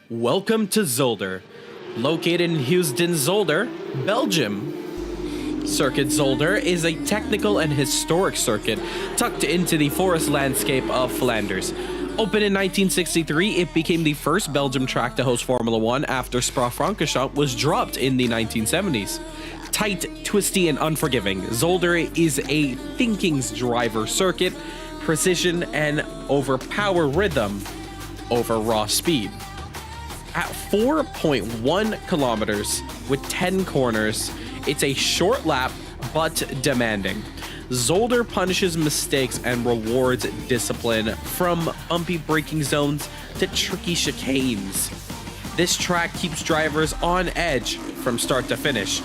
Welcome to Zolder, located in Houston, Zolder, Belgium. Circuit Zolder is a technical and historic circuit tucked into the forest landscape of Flanders. Opened in 1963, it became the first Belgium track to host Formula 1 after Spa-Francorchamps was dropped in the 1970s. Tight, twisty, and unforgiving, Zolder is a thinking's driver circuit, precision and overpower rhythm over raw speed. At 4.1 kilometers with 10 corners, it's a short lap but demanding. Zolder punishes mistakes and rewards discipline, from bumpy braking zones to tricky chicanes. This track keeps drivers on edge from start to finish.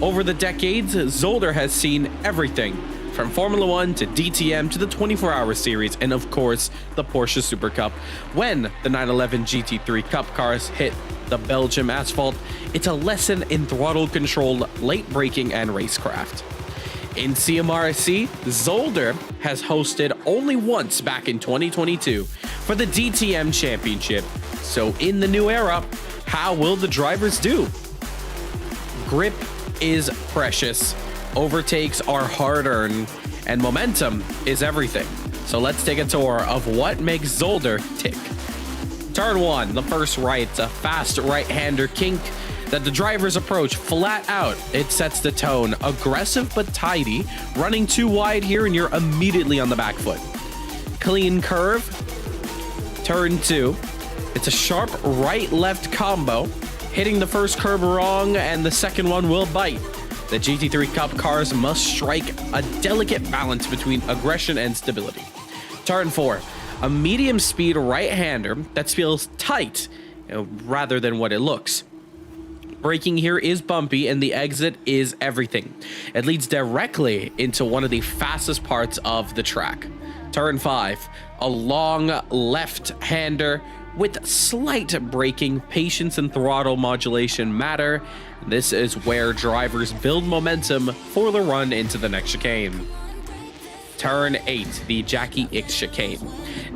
Over the decades, Zolder has seen everything from Formula 1 to DTM to the 24-hour series, and of course, the Porsche Supercup. When the 911 GT3 Cup cars hit the Belgium asphalt, it's a lesson in throttle control, late braking, and racecraft. In CMRSC, Zolder has hosted only once back in 2022 for the DTM Championship. So in the new era, how will the drivers do? Grip is precious. Overtakes are hard-earned, and momentum is everything. So let's take a tour of what makes Zolder tick. Turn 1, the first right, a fast right-hander kink that the drivers approach flat out. It sets the tone, aggressive but tidy, running too wide here and you're immediately on the back foot. Clean curve. Turn 2, it's a sharp right-left combo, hitting the first curb wrong and the second one will bite. The GT3 Cup cars must strike a delicate balance between aggression and stability. Turn 4, a medium speed right-hander that feels tight rather than what it looks. Braking here is bumpy and the exit is everything. It leads directly into one of the fastest parts of the track. Turn 5, a long left-hander with slight braking, patience and throttle modulation matter. This is where drivers build momentum for the run into the next chicane. Turn 8, the Jackie X chicane.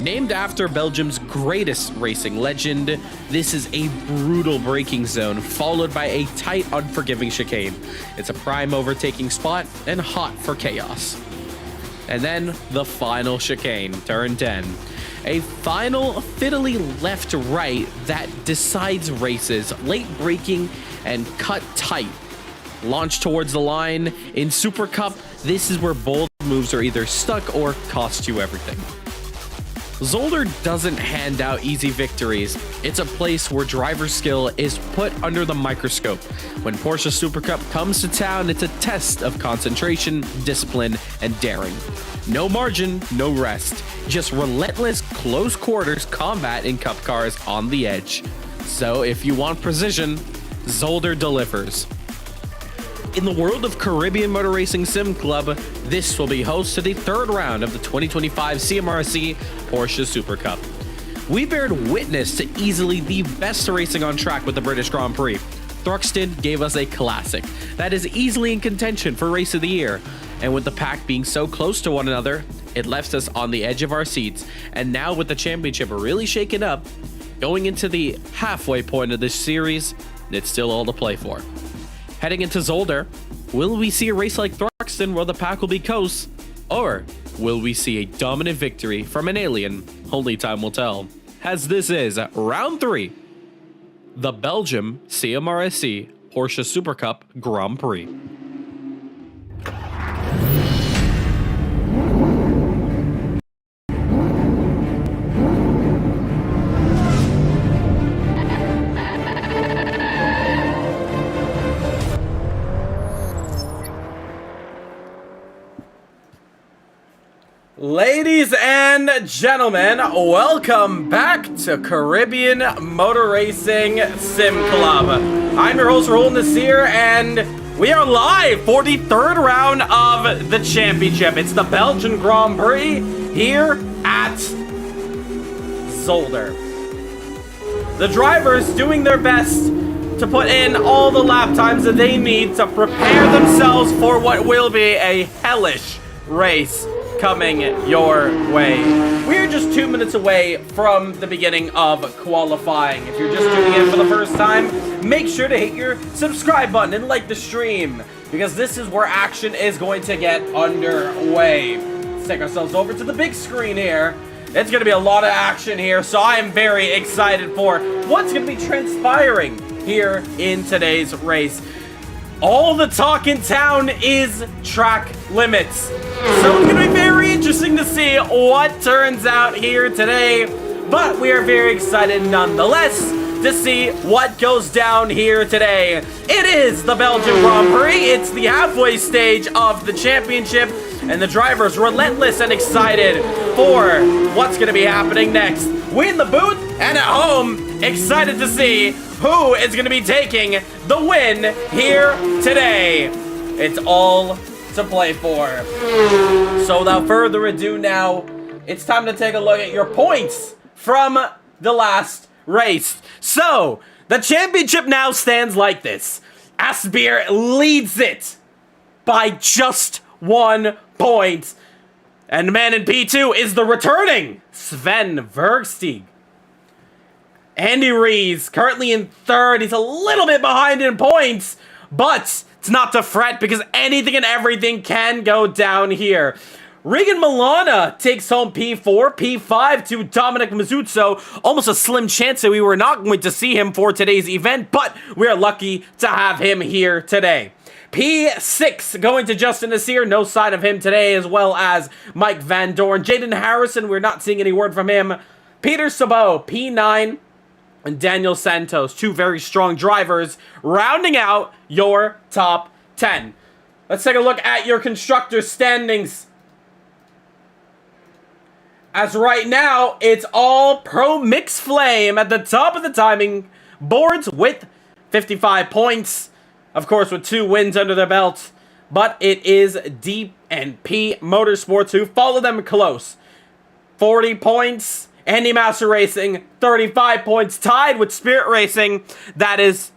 Named after Belgium's greatest racing legend, this is a brutal braking zone followed by a tight, unforgiving chicane. It's a prime overtaking spot and hot for chaos. And then the final chicane, turn 10. A final fiddly left-right that decides races, late braking and cut tight. Launch towards the line. In Supercup, this is where bold moves are either stuck or cost you everything. Zolder doesn't hand out easy victories. It's a place where driver skill is put under the microscope. When Porsche Supercup comes to town, it's a test of concentration, discipline, and daring. No margin, no rest. Just relentless close quarters combat in cup cars on the edge. So if you want precision, Zolder delivers. In the world of Caribbean Motor Racing Sim Club, this will be host to the third round of the 2025 CMRSC Porsche Supercup. We bared witness to easily the best racing on track with the British Grand Prix. Thruxton gave us a classic that is easily in contention for Race of the Year. And with the pack being so close to one another, It left us on the edge of our seats, and now with the championship really shaken up, going into the halfway point of this series, it's still all to play for. Heading into Zolder, will we see a race like Thruxton where the pack will be close, or will we see a dominant victory from an alien? Only time will tell, as this is round 3, the Belgium CMRSC Porsche Supercup Grand Prix. Ladies and gentlemen, welcome back to Caribbean Motor Racing Sim Club. I'm your host, Raul Nasir, and we are live for the 3rd round of the championship. It's the Belgian Grand Prix here at Zolder. The drivers doing their best to put in all the lap times that they need to prepare themselves for what will be a hellish race coming your way. We're just 2 minutes away from the beginning of qualifying. If you're just tuning in for the first time, make sure to hit your subscribe button and like the stream, because this is where action is going to get underway. Let's take ourselves over to the big screen here. It's going to be a lot of action here, so I am very excited for what's going to be transpiring here in today's race. All the talk in town is track limits. So it's going to be very interesting to see what turns out here today. But we are very excited nonetheless to see what goes down here today. It is the Belgian Grand Prix. It's the halfway stage of the championship. And the drivers relentless and excited for what's going to be happening next. We in the booth and at home, excited to see who is going to be taking the win here today. It's all to play for. So without further ado now, it's time to take a look at your points from the last race. So, the championship now stands like this. Asbeer leads it by just 1 point. And the man in P2 is the returning Sven Versteeg. Andy Rees, currently in 3rd. He's a little bit behind in points, but it's not to fret because anything and everything can go down here. Regan Milana takes home P4, P5 to Dominic Mazzuzzo. Almost a slim chance that we were not going to see him for today's event, but we are lucky to have him here today. P6 going to Justin Nasir, no sign of him today, as well as Mike Van Dorn. Jaden Harrison, we're not seeing any word from him. Peter Sabot, P9, and Daniel Santos, 2 very strong drivers, rounding out your top 10. Let's take a look at your constructor standings. As right now, it's all Pro Mix Flame at the top of the timing boards with 55 points. Of course, with 2 wins under their belt. But it is D and P Motorsports who follow them close. 40 points. Andy Master Racing, 35 points. Tied with Spirit Racing. That is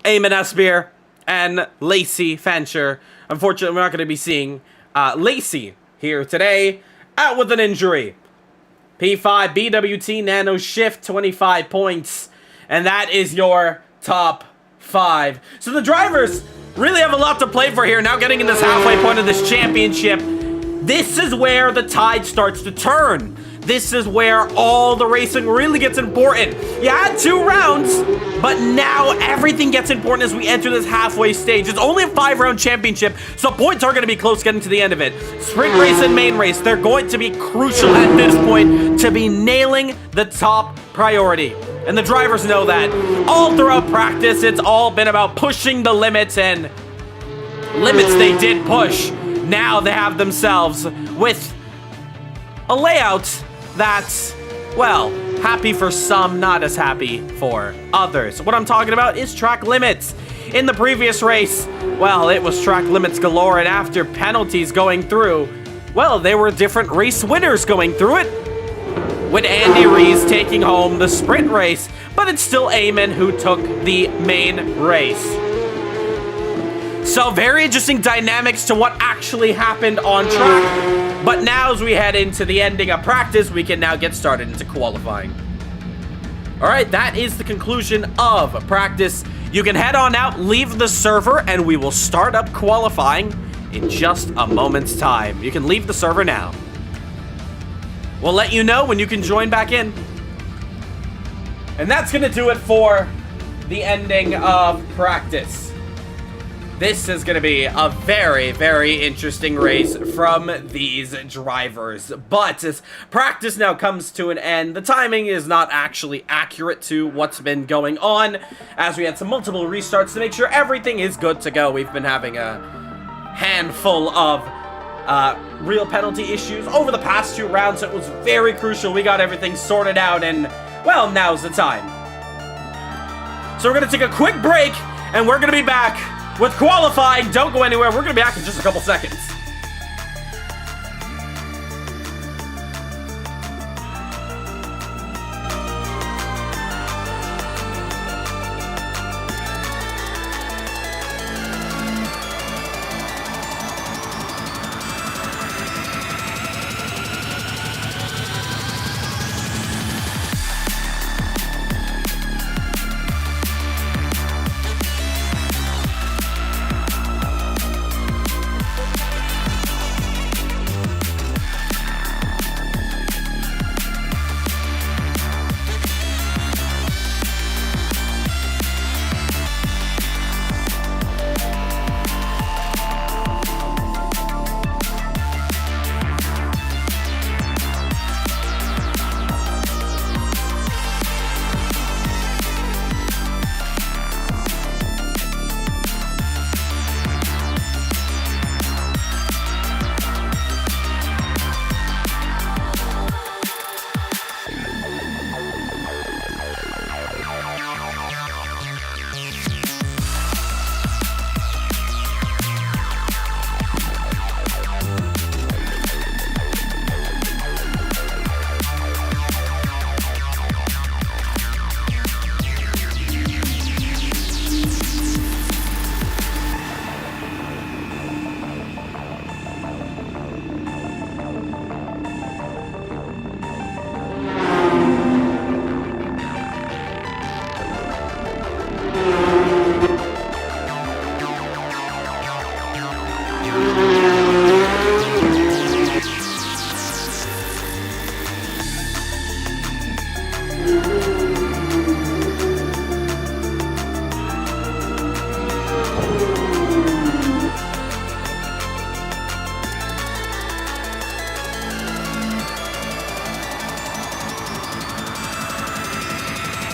Eamon Esbeer and Lacey Fancher. Unfortunately, we're not going to be seeing Lacey here today. Out with an injury. P5 BWT Nano Shift, 25 points. And that is your top 5. So the drivers really have a lot to play for here. Now getting in this halfway point of this championship. This is where the tide starts to turn. This is where all the racing really gets important. You had 2 rounds, but now everything gets important as we enter this halfway stage. It's only a 5-round championship, so points are going to be close getting to the end of it. Sprint race and main race, they're going to be crucial at this point to be nailing the top priority. And the drivers know that. All throughout practice, it's all been about pushing the limits, and limits they did push. Now they have themselves with a layout that's, well, happy for some, not as happy for others. What I'm talking about is track limits. In the previous race, well, it was track limits galore, and after penalties going through, well, there were different race winners going through it, with Andy Rees taking home the sprint race, but it's still Eamon who took the main race. So very interesting dynamics to what actually happened on track. But now as we head into the ending of practice, we can now get started into qualifying. Alright, that is the conclusion of practice. You can head on out, leave the server, and we will start up qualifying in just a moment's time. You can leave the server now. We'll let you know when you can join back in. And that's going to do it for the ending of practice. This is going to be a very, very interesting race from these drivers. But as practice now comes to an end, the timing is not actually accurate to what's been going on, as we had some multiple restarts to make sure everything is good to go. We've been having a handful of real penalty issues over the past 2 rounds, so it was very crucial we got everything sorted out, and, well, now's the time. So we're going to take a quick break, and we're going to be back with qualifying. Don't go anywhere. We're going to be back in just a couple seconds.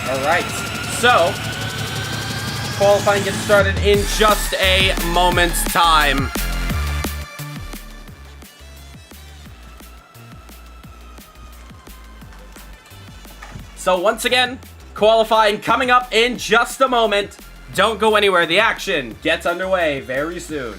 Alright, so qualifying gets started in just a moment's time. So once again, qualifying coming up in just a moment. Don't go anywhere. The action gets underway very soon.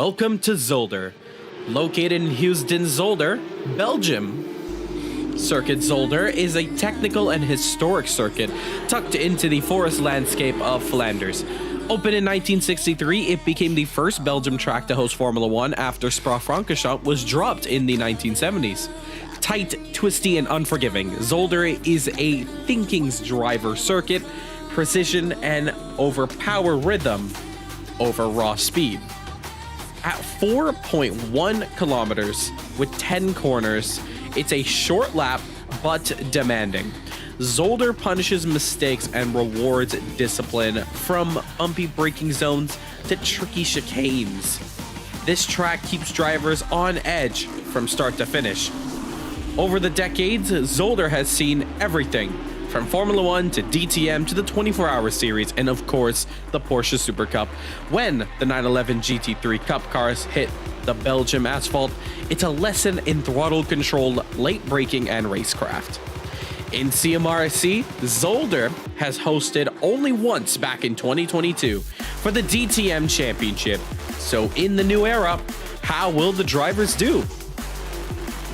Welcome to Zolder. Located in Houston, Zolder, Belgium. Circuit Zolder is a technical and historic circuit tucked into the forest landscape of Flanders. Opened in 1963, it became the first Belgium track to host Formula 1 after Spa-Francorchamps was dropped in the 1970s. Tight, twisty, and unforgiving, Zolder is a thinking's driver circuit, precision and overpower rhythm over raw speed. At 4.1 kilometers with 10 corners, it's a short lap but demanding. Zolder punishes mistakes and rewards discipline, from bumpy braking zones to tricky chicanes. This track keeps drivers on edge from start to finish. Over the decades, Zolder has seen everything from Formula 1 to DTM to the 24-hour series, and of course, the Porsche Supercup. When the 911 GT3 Cup cars hit the Belgium asphalt, it's a lesson in throttle control, late braking, and racecraft. In CMRSC, Zolder has hosted only once back in 2022 for the DTM Championship. So in the new era, how will the drivers do?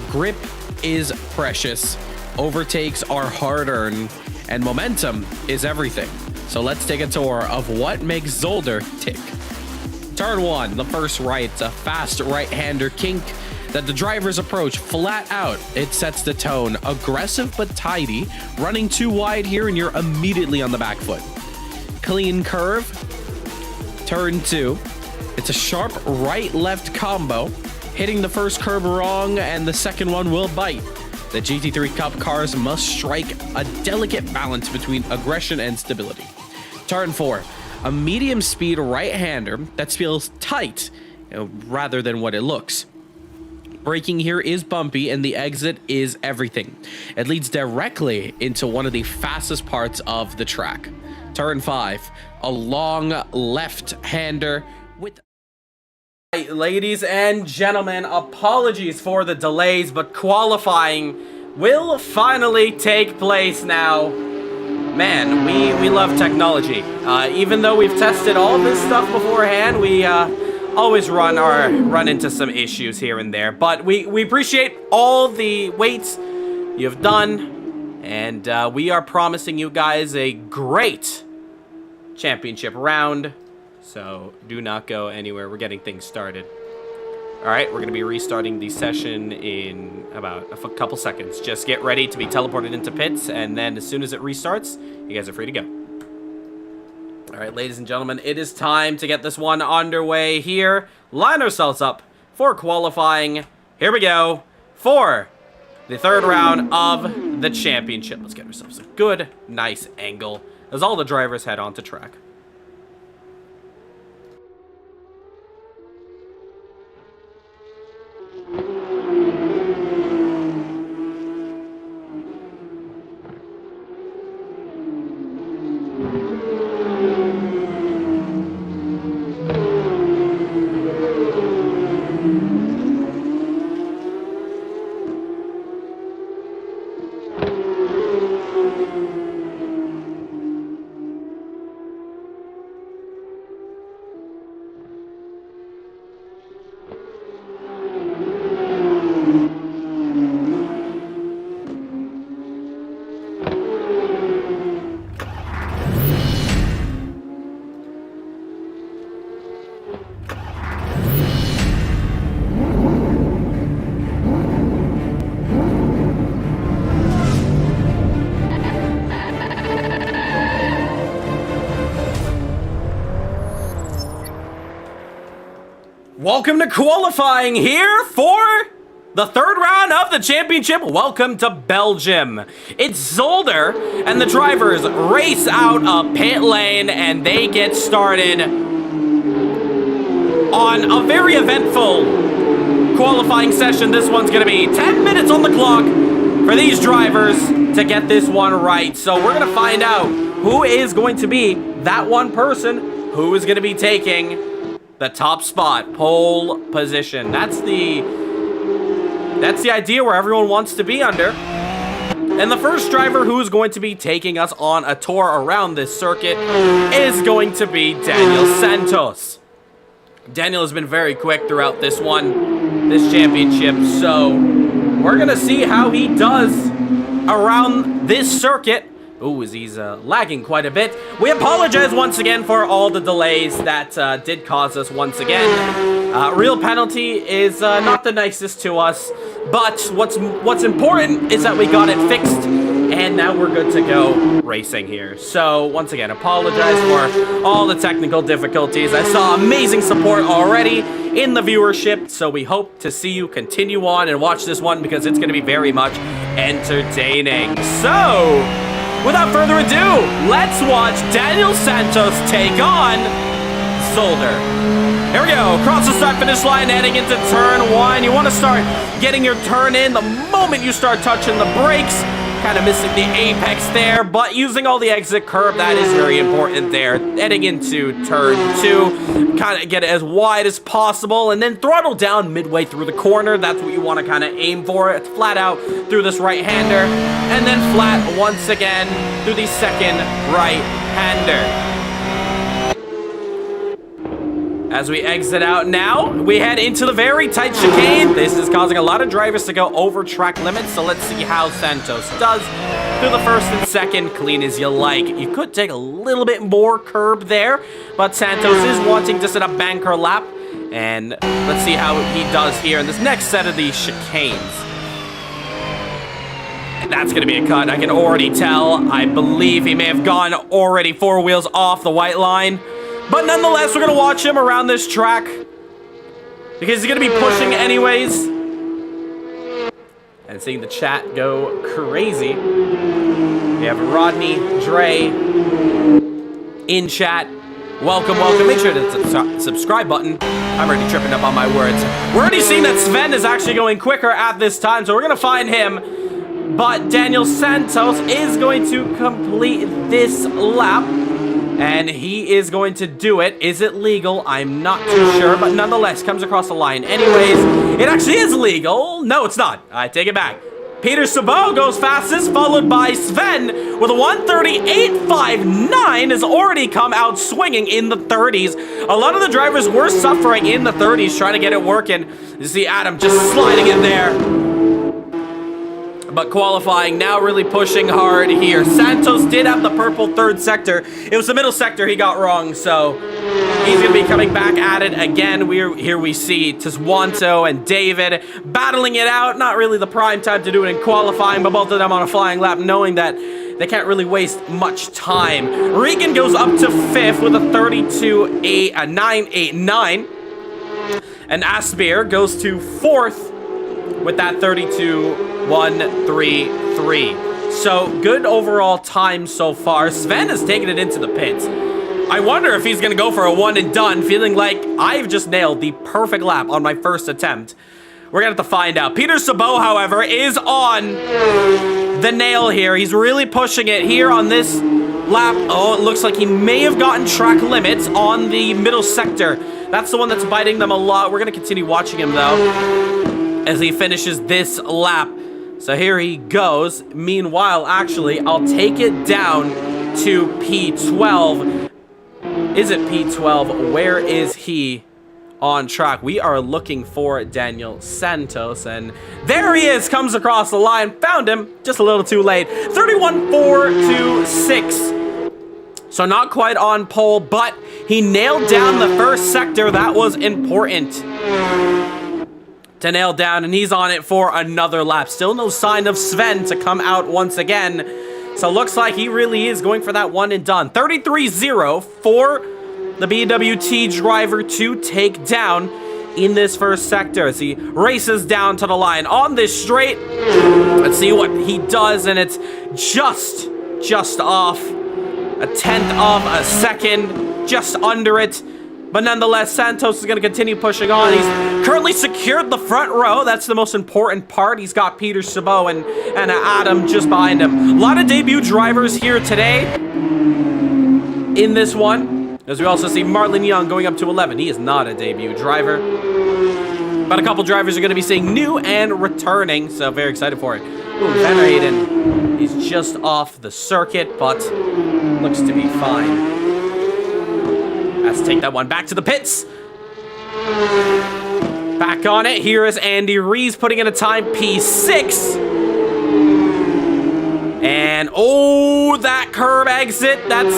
Grip is precious. Overtakes are hard-earned, and momentum is everything. So let's take a tour of what makes Zolder tick. Turn 1, the first right, a fast right-hander kink that the drivers approach flat out. It sets the tone, aggressive but tidy, running too wide here and you're immediately on the back foot. Clean curve. Turn 2, it's a sharp right-left combo, hitting the first curb wrong and the second one will bite. The GT3 Cup cars must strike a delicate balance between aggression and stability. Turn 4, a medium speed right-hander that feels tight, rather than what it looks. Braking here is bumpy and the exit is everything. It leads directly into one of the fastest parts of the track. Turn 5, a long left-hander with... Ladies and gentlemen, apologies for the delays, but qualifying will finally take place now. Man, we love technology. Even though we've tested all this stuff beforehand, we always run into some issues here and there. But we appreciate all the waits you've done, and we are promising you guys a great championship round. So do not go anywhere. We're getting things started. All right, we're going to be restarting the session in about a couple seconds. Just get ready to be teleported into pits, and then as soon as it restarts, you guys are free to go. All right, ladies and gentlemen, it is time to get this one underway here. Line ourselves up for qualifying. Here we go for the third round of the championship. Let's get ourselves a good, nice angle as all the drivers head onto track. Welcome to qualifying here for the third round of the championship. Welcome to Belgium. It's Zolder, and the drivers race out a pit lane, and they get started on a very eventful qualifying session. This one's going to be 10 minutes on the clock for these drivers to get this one right. So we're going to find out who is going to be that one person who is going to be taking the top spot, pole position. That's the idea where everyone wants to be under. And the first driver who's going to be taking us on a tour around this circuit is going to be Daniel Santos. Daniel has been very quick throughout this championship, so we're going to see how he does around this circuit. Ooh, he's lagging quite a bit. We apologize once again for all the delays that did cause us once again. Real penalty is not the nicest to us, but what's important is that we got it fixed, and now we're good to go racing here. So, once again, apologize for all the technical difficulties. I saw amazing support already in the viewership, so we hope to see you continue on and watch this one because it's going to be very much entertaining. So, without further ado, let's watch Daniel Santos take on Zolder. Here we go, across the start finish line, heading into turn 1. You want to start getting your turn in the moment you start touching the brakes. Kind of missing the apex there, but using all the exit curb, that is very important there. Heading into turn 2, kind of get it as wide as possible, and then throttle down midway through the corner. That's what you want to kind of aim for. It's flat out through this right-hander, and then flat once again through the second right-hander. As we exit out now, we head into the very tight chicane. This is causing a lot of drivers to go over track limits, so let's see how Santos does. Through the first and second, clean as you like. You could take a little bit more curb there, but Santos is wanting to set a banker lap. And let's see how he does here in this next set of these chicanes. And that's going to be a cut, I can already tell. I believe he may have gone already 4 wheels off the white line. But nonetheless, we're going to watch him around this track because he's going to be pushing anyways. And seeing the chat go crazy. We have Rodney, Dre in chat. Welcome, welcome. Make sure to hit the subscribe button. I'm already tripping up on my words. We're already seeing that Sven is actually going quicker at this time, so we're going to find him. But Daniel Santos is going to complete this lap. And he is going to do it. Is it legal? I'm not too sure, but nonetheless, comes across the line anyways. It actually is legal. No, it's not. I take it back. Peter Sabot goes fastest, followed by Sven with a 1:38.59 has already come out swinging in the 30s. A lot of the drivers were suffering in the 30s, trying to get it working. You see Adam just sliding in there. But qualifying now really pushing hard here. Santos did have the purple third sector. It was the middle sector he got wrong, so he's going to be coming back at it again. Here we see Tiswanto and David battling it out. Not really the prime time to do it in qualifying, but both of them on a flying lap, knowing that they can't really waste much time. Regan goes up to 5th with a 32.989. And Aspear goes to 4th with that 32.133. So good overall time so far. Sven has taken it into the pits. I wonder if he's going to go for a one and done, feeling like I've just nailed the perfect lap on my first attempt. We're going to have to find out. Peter Sabot, however, is on the nail here. He's really pushing it here on this lap. Oh, it looks like he may have gotten track limits on the middle sector. That's the one that's biting them a lot. We're going to continue watching him, though, as he finishes this lap. So here he goes. Meanwhile, actually, I'll take it down to P12. Is it P12? Where is he on track? We are looking for Daniel Santos, and there he is. Comes across the line. Found him. Just a little too late. 31.426. So not quite on pole, but he nailed down the first sector. That was important to nail down, and he's on it for another lap. Still no sign of Sven to come out once again. So looks like he really is going for that one and done. 33-0 for the BWT driver to take down in this first sector as he races down to the line on this straight. Let's see what he does, and it's just off a 10th of a second, just under it. But nonetheless, Santos is going to continue pushing on. He's currently secured the front row. That's the most important part. He's got Peter Sabot and Adam just behind him. A lot of debut drivers here today in this one, as we also see Marlon Young going up to 11. He is not a debut driver. But a couple drivers are going to be seeing new and returning, so very excited for it. Ooh, Van Hayden, he's just off the circuit, but looks to be fine. Let's take that one back to the pits. Back on it. Here is Andy Rees putting in a time P6. And, oh, that curb exit. That's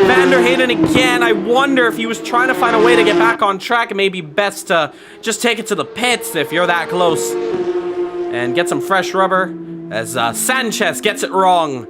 Van der Hayden again. I wonder if he was trying to find a way to get back on track. It may be best to just take it to the pits if you're that close. And get some fresh rubber as Sanchez gets it wrong.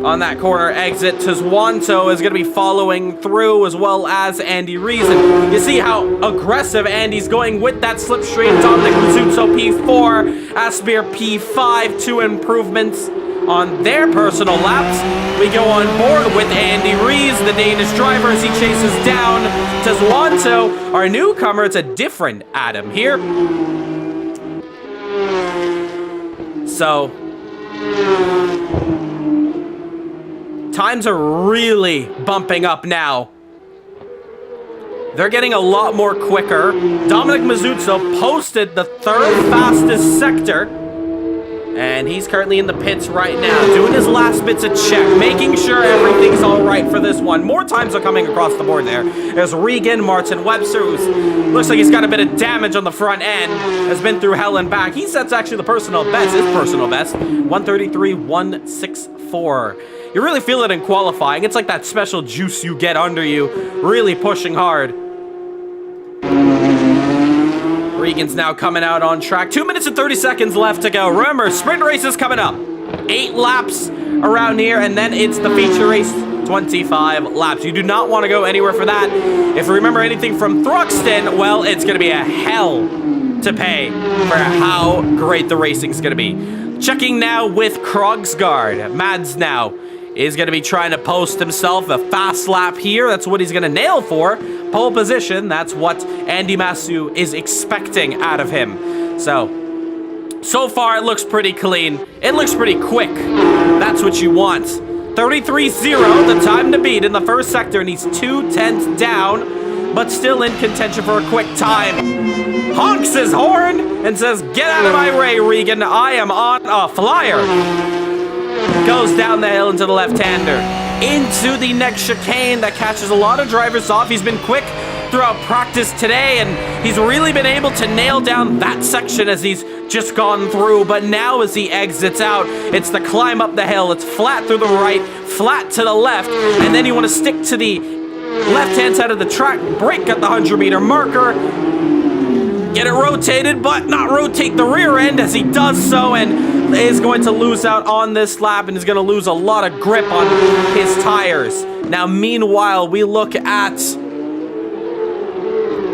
On that corner exit, Tezwanto is going to be following through, as well as Andy Rees. And you see how aggressive Andy's going with that slipstream. Dominic Mazzucco P4, Aspir P5, 2 improvements on their personal laps. We go on board with Andy Rees, the Danish driver, as he chases down Tezwanto. Our newcomer, it's a different Adam here. So times are really bumping up now. They're getting a lot more quicker. Dominic Mazzucco posted the 3rd fastest sector. And he's currently in the pits right now, doing his last bits of check, making sure everything's all right for this one. More times are coming across the board there. There's Regan, Martin Webster, who looks like he's got a bit of damage on the front end, has been through hell and back. He sets actually the personal best, his personal best, 133.164. You really feel it in qualifying. It's like that special juice you get under you, really pushing hard. Regan's now coming out on track. 2 minutes and 30 seconds left to go. Remember, sprint race is coming up. 8 laps around here, and then it's the feature race, 25 laps. You do not want to go anywhere for that. If you remember anything from Thruxton, well, it's going to be a hell to pay for how great the racing's going to be. Checking now with Krogsgaard. Mads now is going to be trying to post himself a fast lap here. That's what he's going to nail for. Pole position, that's what Andy Masu is expecting out of him. So far it looks pretty clean. It looks pretty quick. That's what you want. 33.0, the time to beat in the first sector, and he's 2/10 down, but still in contention for a quick time. Honks his horn and says, "Get out of my way, Regan. I am on a flyer." Goes down the hill into the left-hander. Into the next chicane that catches a lot of drivers off. He's been quick throughout practice today, and he's really been able to nail down that section as he's just gone through. But now as he exits out, it's the climb up the hill. It's flat through the right, flat to the left, and then you want to stick to the left-hand side of the track, brake at the 100-meter marker, get it rotated, but not rotate the rear end as he does so, and is going to lose out on this lap and is going to lose a lot of grip on his tires. Now, meanwhile, we look at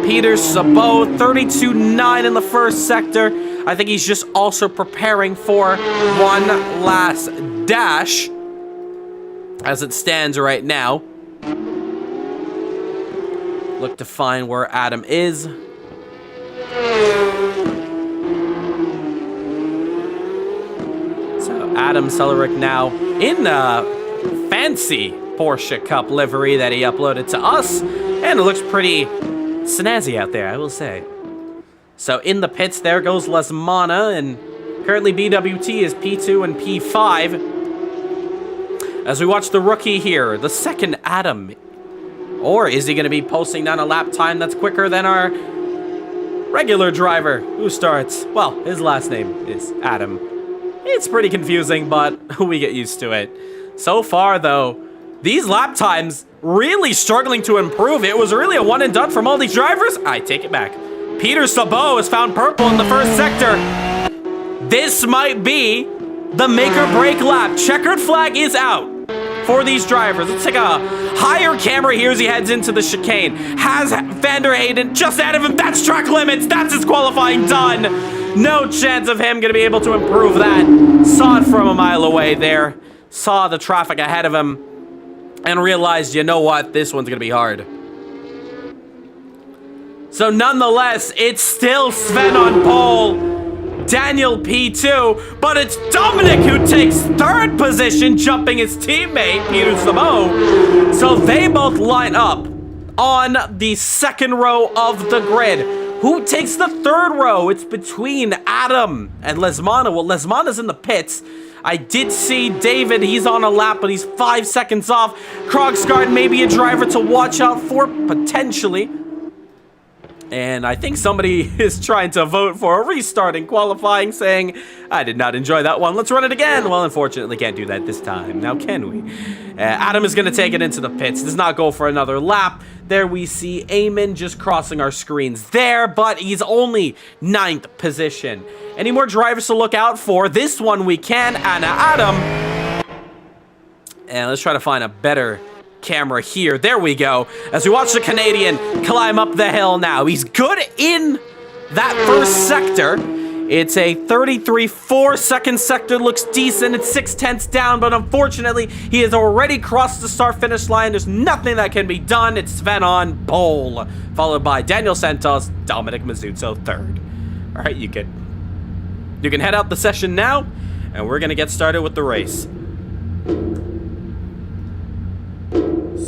Peter Sabot, 32.9 in the first sector. I think he's just also preparing for one last dash as it stands right now. Look to find where Adam is. So Adam Sellerik now in a fancy Porsche Cup livery that he uploaded to us, and it looks pretty snazzy out there, I will say. So in the pits, there goes Lesmana, and currently BWT is P2 and P5. As we watch the rookie here, the second Adam. Or is he going to be posting down a lap time that's quicker than our regular driver who starts? Well, his last name is Adam. It's pretty confusing, but we get used to it. So far, though, these lap times really struggling to improve. It was really a one and done from all these drivers. I take it back. Peter Sabot has found purple in the first sector. This might be the make or break lap. Checkered flag is out for these drivers. Let's take a higher camera here as he heads into the chicane. Has Van der Hayden just ahead of him. That's track limits. That's his qualifying done. No chance of him going to be able to improve that. Saw it from a mile away there. Saw the traffic ahead of him and realized, you know what, this one's going to be hard. So nonetheless, it's still Sven on pole, Daniel P2, but it's Dominic who takes third position, jumping his teammate, Peter Sabot. So they both line up on the second row of the grid. Who takes the third row? It's between Adam and Lesmana. Well, Lesmana's in the pits. I did see David. He's on a lap, but he's 5 seconds off. Krogsgaard may be a driver to watch out for, potentially. And I think somebody is trying to vote for a restart in qualifying, saying, I did not enjoy that one. Let's run it again. Well, unfortunately, can't do that this time. Now, can we? Adam is going to take it into the pits. Does not go for another lap. There we see Eamon just crossing our screens there, but he's only 9th position. Any more drivers to look out for? This one we can. And Adam. And let's try to find a better camera here. There we go. As we watch the Canadian climb up the hill now. He's good in that first sector. It's a 33.4. Second sector looks decent. It's 0.6 down, but unfortunately, he has already crossed the start-finish line. There's nothing that can be done. It's Sven on pole, followed by Daniel Santos, Dominic Mazzucco third. All right, you can head out the session now, and we're gonna get started with the race.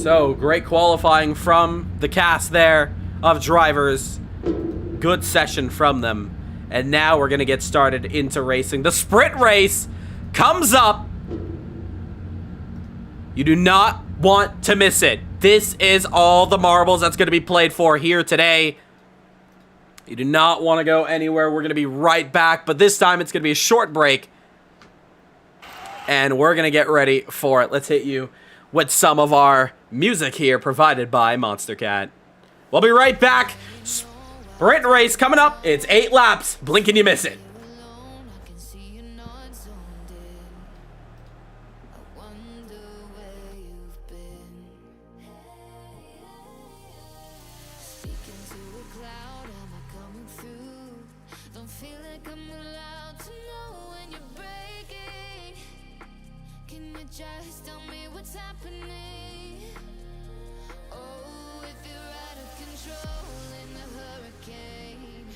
So, great qualifying from the cast there of drivers. Good session from them. And now we're going to get started into racing. The sprint race comes up. You do not want to miss it. This is all the marbles that's going to be played for here today. You do not want to go anywhere. We're going to be right back. But this time it's going to be a short break. And we're going to get ready for it. Let's hit you with some of our music here provided by Monstercat. We'll be right back. Sprint race coming up. It's 8 laps. Blink and you miss it. Just tell me what's happening. Oh, if you're out of control in a hurricane.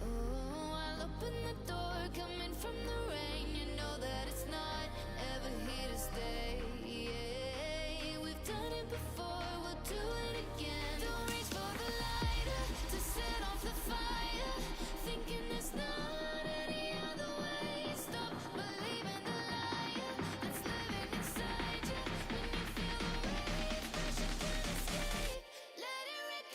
Oh, I'll open the door coming from the rain. You know that it's not ever here to stay. Yeah, we've done it before, we'll do it again. Don't reach for the lighter to set off the fire, thinking there's not any other way. Stop believing the liar that's living inside you. When you feel the wave, but you can't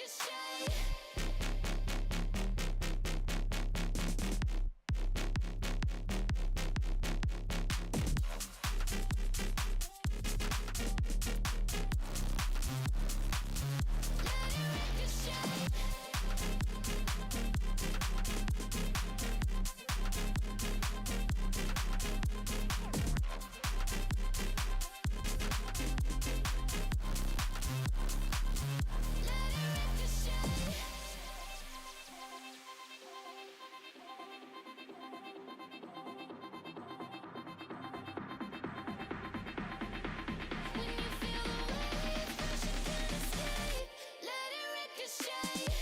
escape, let it ricochet.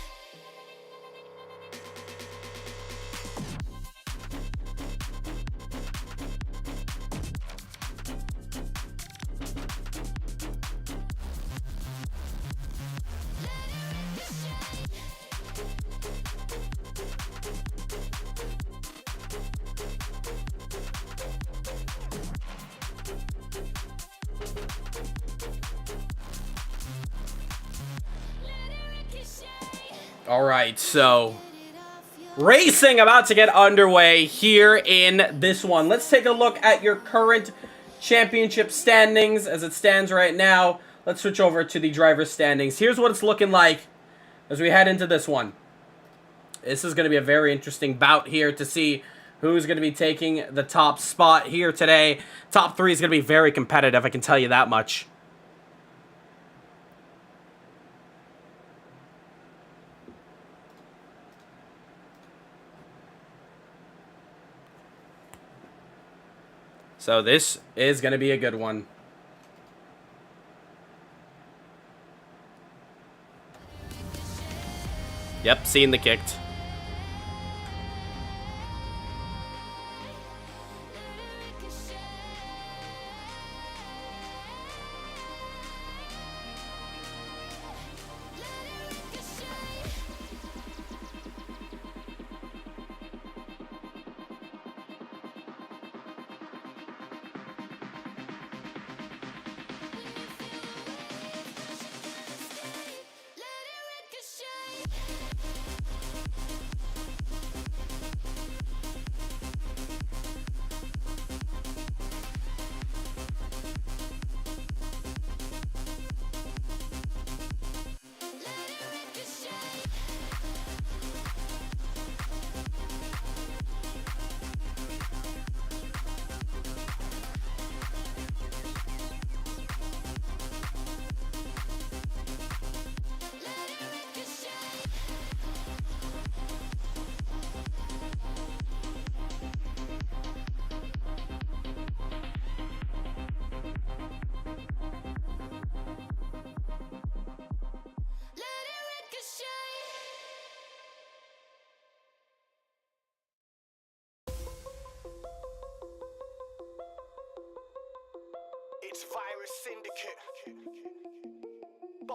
All right, so racing about to get underway here in this one. Let's take a look at your current championship standings as it stands right now. Let's switch over to the driver's standings. Here's what it's looking like as we head into this one. This is going to be a very interesting bout here to see who's going to be taking the top spot here today. Top 3 is going to be very competitive, I can tell you that much. So this is going to be a good one. Yep, seeing the kicked.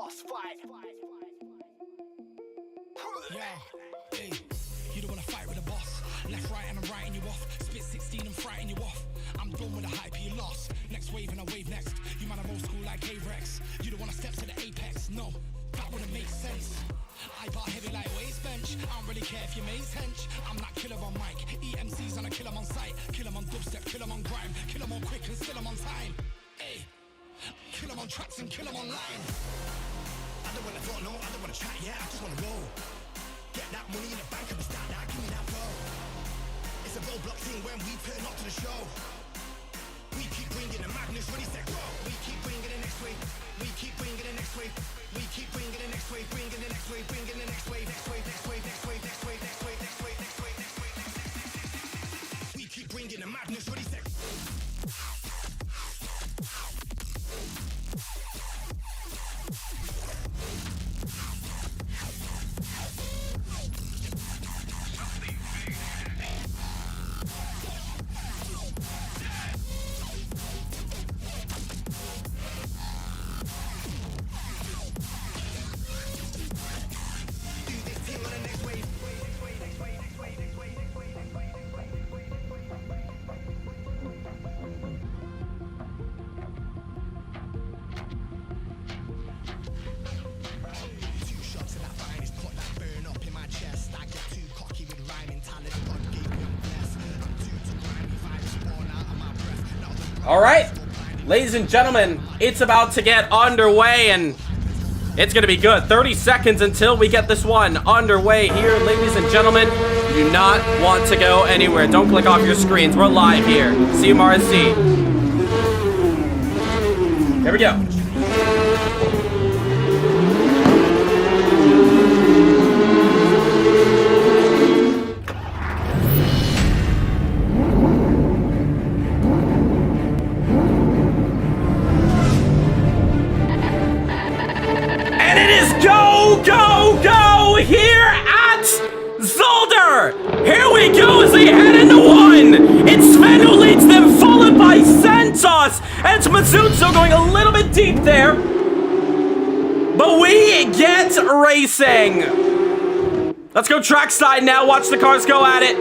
boss fight. Yeah, hey, you don't wanna fight with a boss. Left, right, and I'm writing you off. Spit 16 and frighten you off. I'm done with the hype you lost. Next wave and I wave next. You man, I'm old school like K-Rex. You don't wanna step to the apex. No, that wouldn't make sense. I bar heavy like waist bench. I don't really care if your mate's hench. I'm not killer on mic. EMC's on a kill 'em on sight. Kill 'em on dubstep, kill 'em on grime. Kill 'em on quick and still 'em on time. Hey, kill 'em on tracks and kill 'em online. I don't wanna try, yeah, I just wanna roll. Get that money in the bank and we start that, give me that flow. It's a roadblock thing when we turn up to the show. We keep bringing the madness, ready, set, go. We keep bringing the next wave. We keep bringing the next wave. We keep bringing the next wave, bringing the next wave, bringing the next wave, next wave, next wave, next wave, next wave, next wave, next wave, next wave, next wave, next wave. We keep bringing the madness, ready, set. All right, ladies and gentlemen, it's about to get underway, and it's going to be good. 30 seconds until we get this one underway here, ladies and gentlemen. You do not want to go anywhere. Don't click off your screens. We're live here. CMRSC. Here we go. Go here at Zolder. Here we go as they head into one. It's Sven who leads them, followed by Santos. And it's Mazzuzo going a little bit deep there. But we get racing. Let's go trackside now. Watch the cars go at it.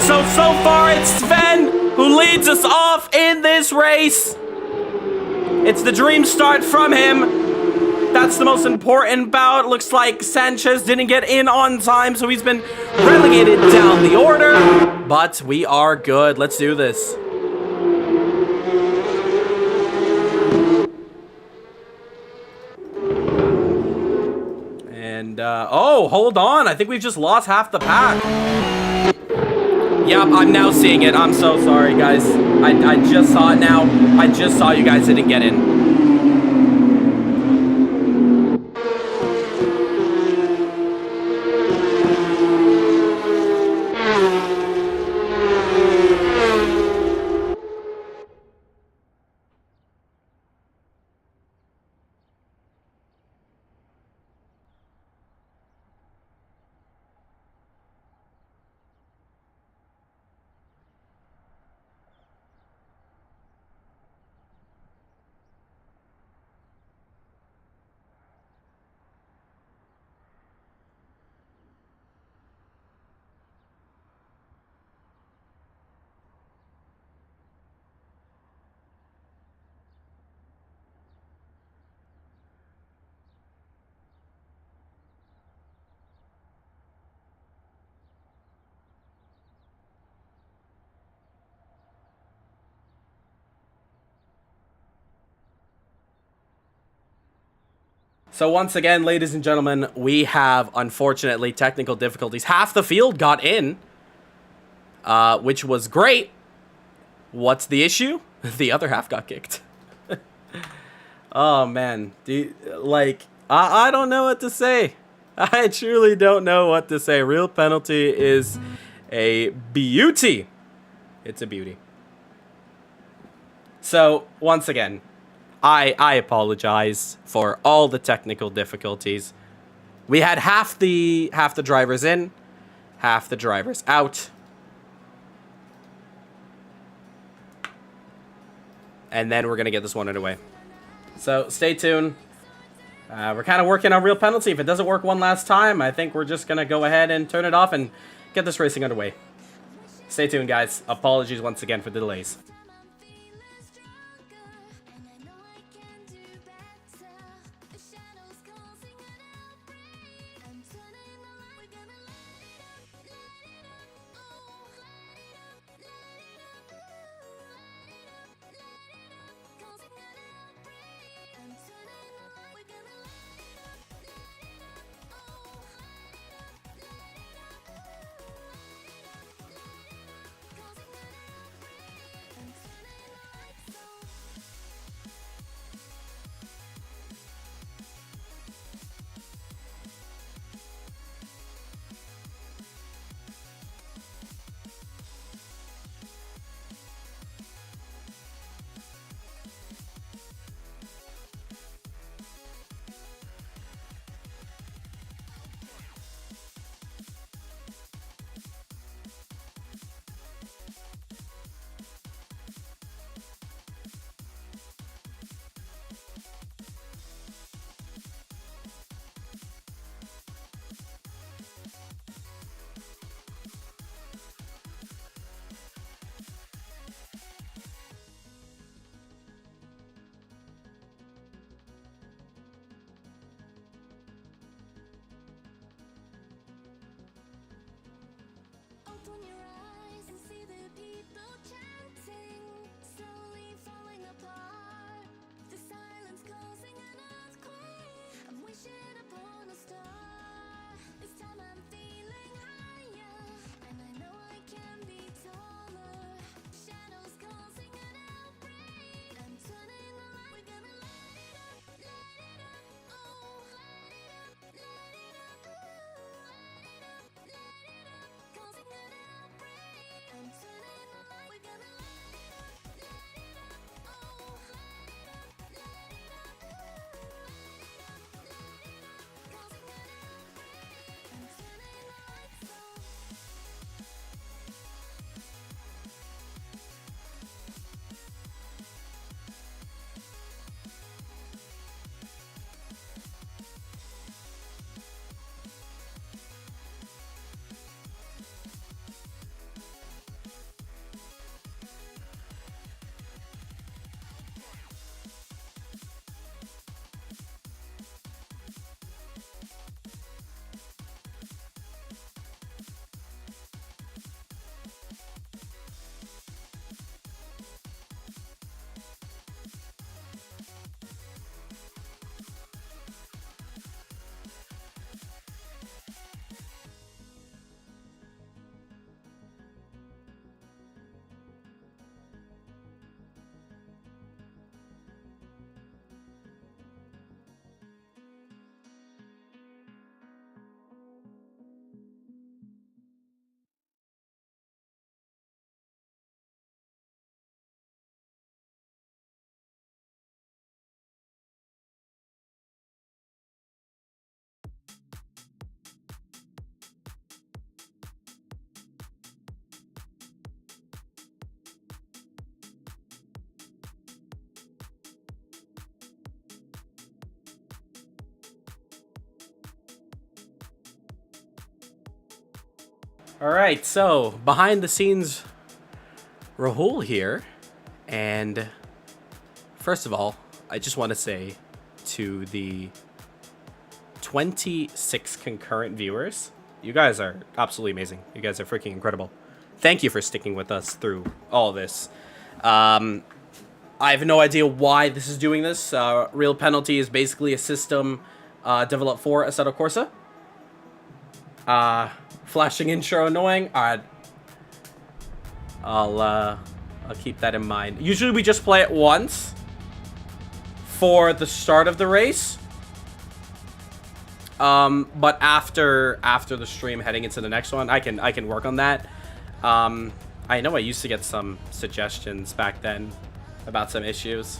So far it's Sven who leads us off in this race. It's the dream start from him. That's the most important bout. Looks like Sanchez didn't get in on time, so he's been relegated down the order. But we are good. Let's do this. And, oh, hold on. I think we've just lost half the pack. Yep, I'm now seeing it. I'm so sorry, guys. I just saw it now. I just saw you guys didn't get in. So once again, ladies and gentlemen, we have, unfortunately, technical difficulties. Half the field got in, which was great. What's the issue? The other half got kicked. Oh, man. I don't know what to say. I truly don't know what to say. Real penalty is a beauty. It's a beauty. So, once again, I apologize for all the technical difficulties. We had half the drivers in, half the drivers out. And then we're going to get this one underway. So stay tuned. We're kind of working on real penalty. If it doesn't work one last time, I think we're just going to go ahead and turn it off and get this racing underway. Stay tuned, guys. Apologies once again for the delays. Open your eyes and see the people chanting, slowly falling apart. The silence causing an earthquake. I'm wishing upon a star. This time I'm feeling higher, and I know I can be taller. Shadows causing an outbreak. I'm turning the light. We're gonna light it up, oh, light it up, light it up, light it up, causing an outbreak. I'm turning the light. We're gonna light it up, oh, light it up, light it up, causing an outbreak. I'm turning the lights on. Alright, so behind the scenes Rahul here, and first of all, I just want to say to the 26 concurrent viewers, you guys are absolutely amazing. You guys are freaking incredible. Thank you for sticking with us through all this. I have no idea why this is doing this. Real Penalty is basically a system developed for Assetto Corsa. Flashing intro annoying. I'll keep that in mind. Usually we just play it once for the start of the race. But after the stream, heading into the next one, I can work on that. I know I used to get some suggestions back then about some issues.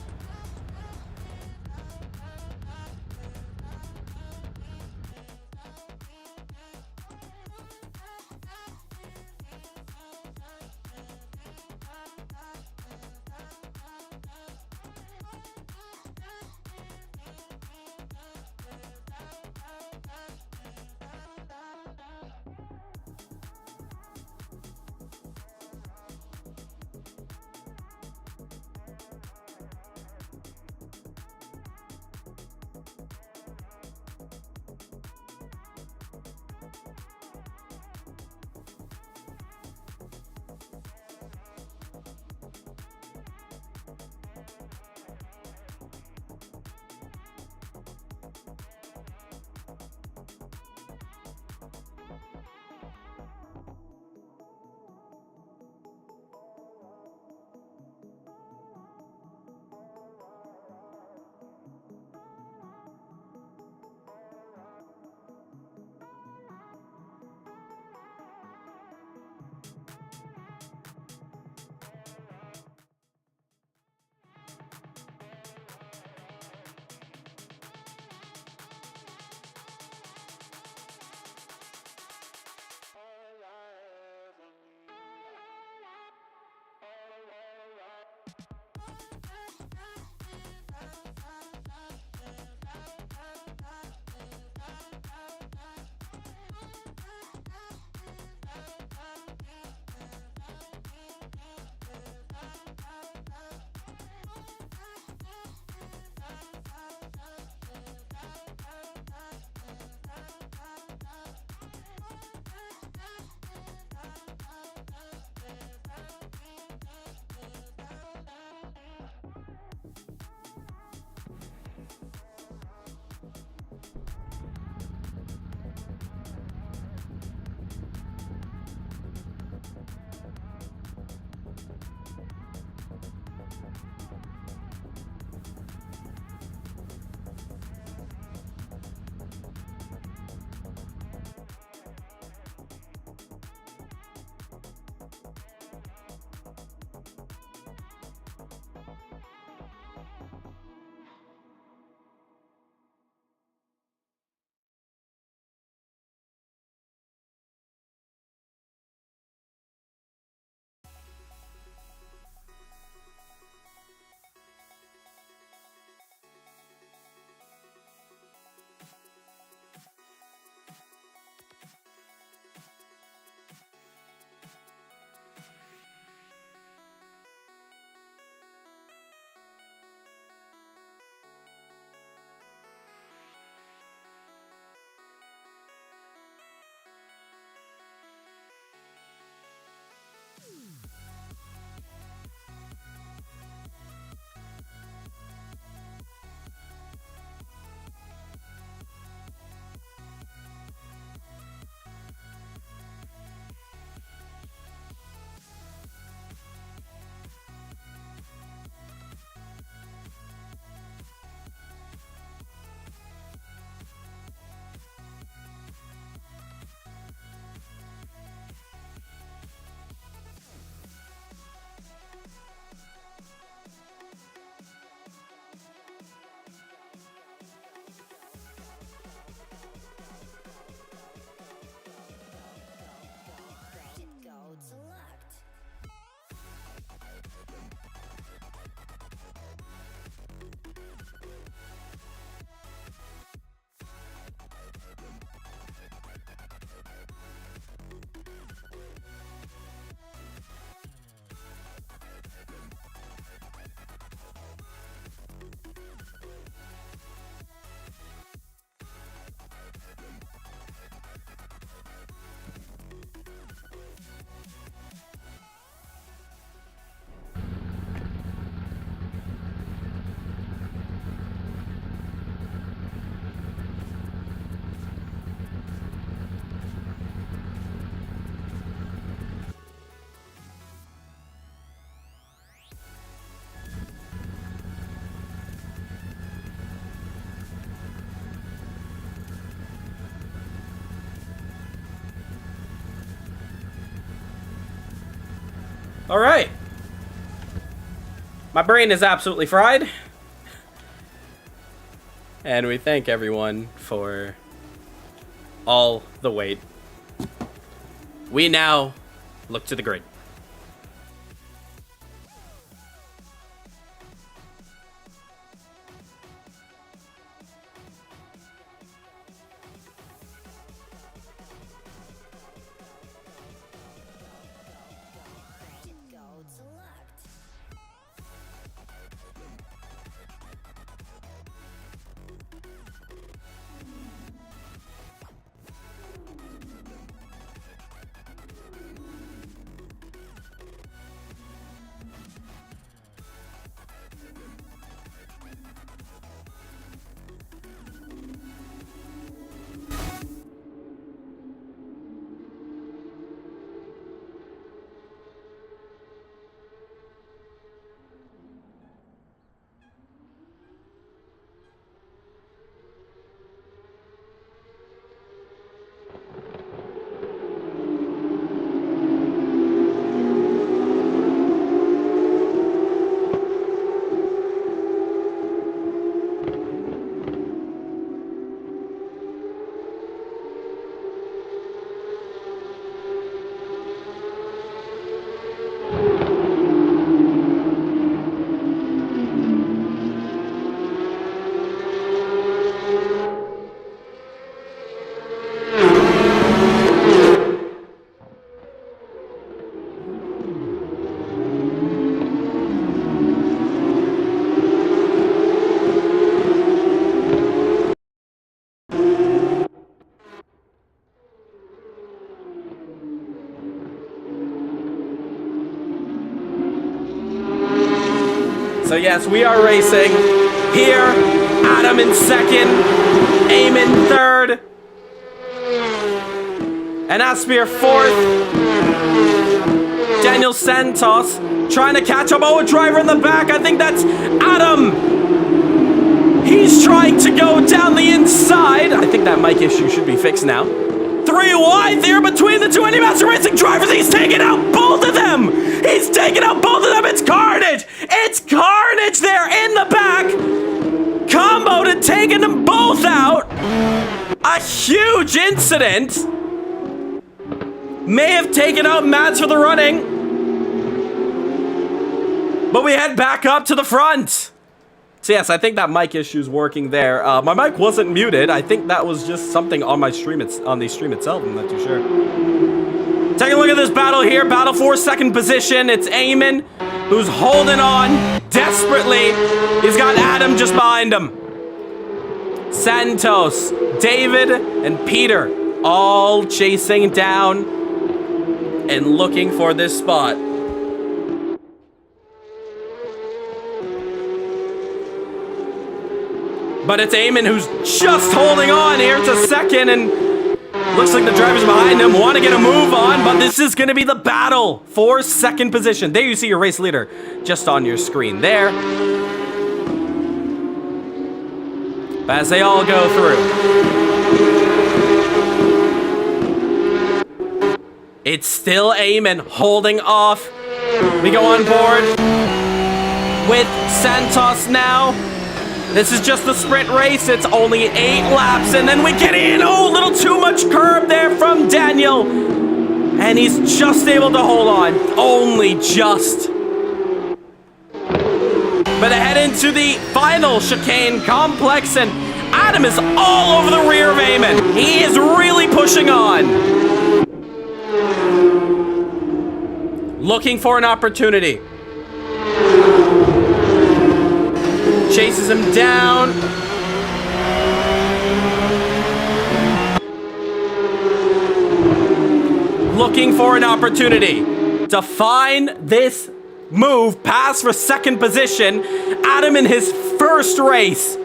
All right. My brain is absolutely fried. And we thank everyone for all the wait. We now look to the grid. So yes, we are racing here. Adam in second, Eamon third, and Aspir fourth. Daniel Santos trying to catch up. Oh, a driver in the back. I think that's Adam. He's trying to go down the inside. I think that mic issue should be fixed now. 3 wide there between the two Master Racing drivers. He's taking out both of them. He's taking out both of them. It's carnage. It's carnage there in the back. Comboed and taking them both out. A huge incident. May have taken out Mads for the running. But we head back up to the front. So yes, I think that mic issue is working there. My mic wasn't muted. I think that was just something on my stream. It's on the stream itself. I'm not too sure. Take a look at this battle here. Battle for second position. It's Eamon who's holding on desperately. He's got Adam just behind him. Santos, David, and Peter all chasing down and looking for this spot. But it's Eamon who's just holding on here to second, and looks like the drivers behind him want to get a move on, but this is going to be the battle for second position. There you see your race leader just on your screen there. But as they all go through, it's still Eamon holding off. We go on board with Santos now. This is just the sprint race. It's only 8 laps, and then we get in. Oh, a little too much curb there from Daniel. And he's just able to hold on. Only just. But ahead into the final chicane complex, and Adam is all over the rear of Eamon. He is really pushing on. Looking for an opportunity. Chases him down. Looking for an opportunity to find this move, pass for second position. Adam in his first race.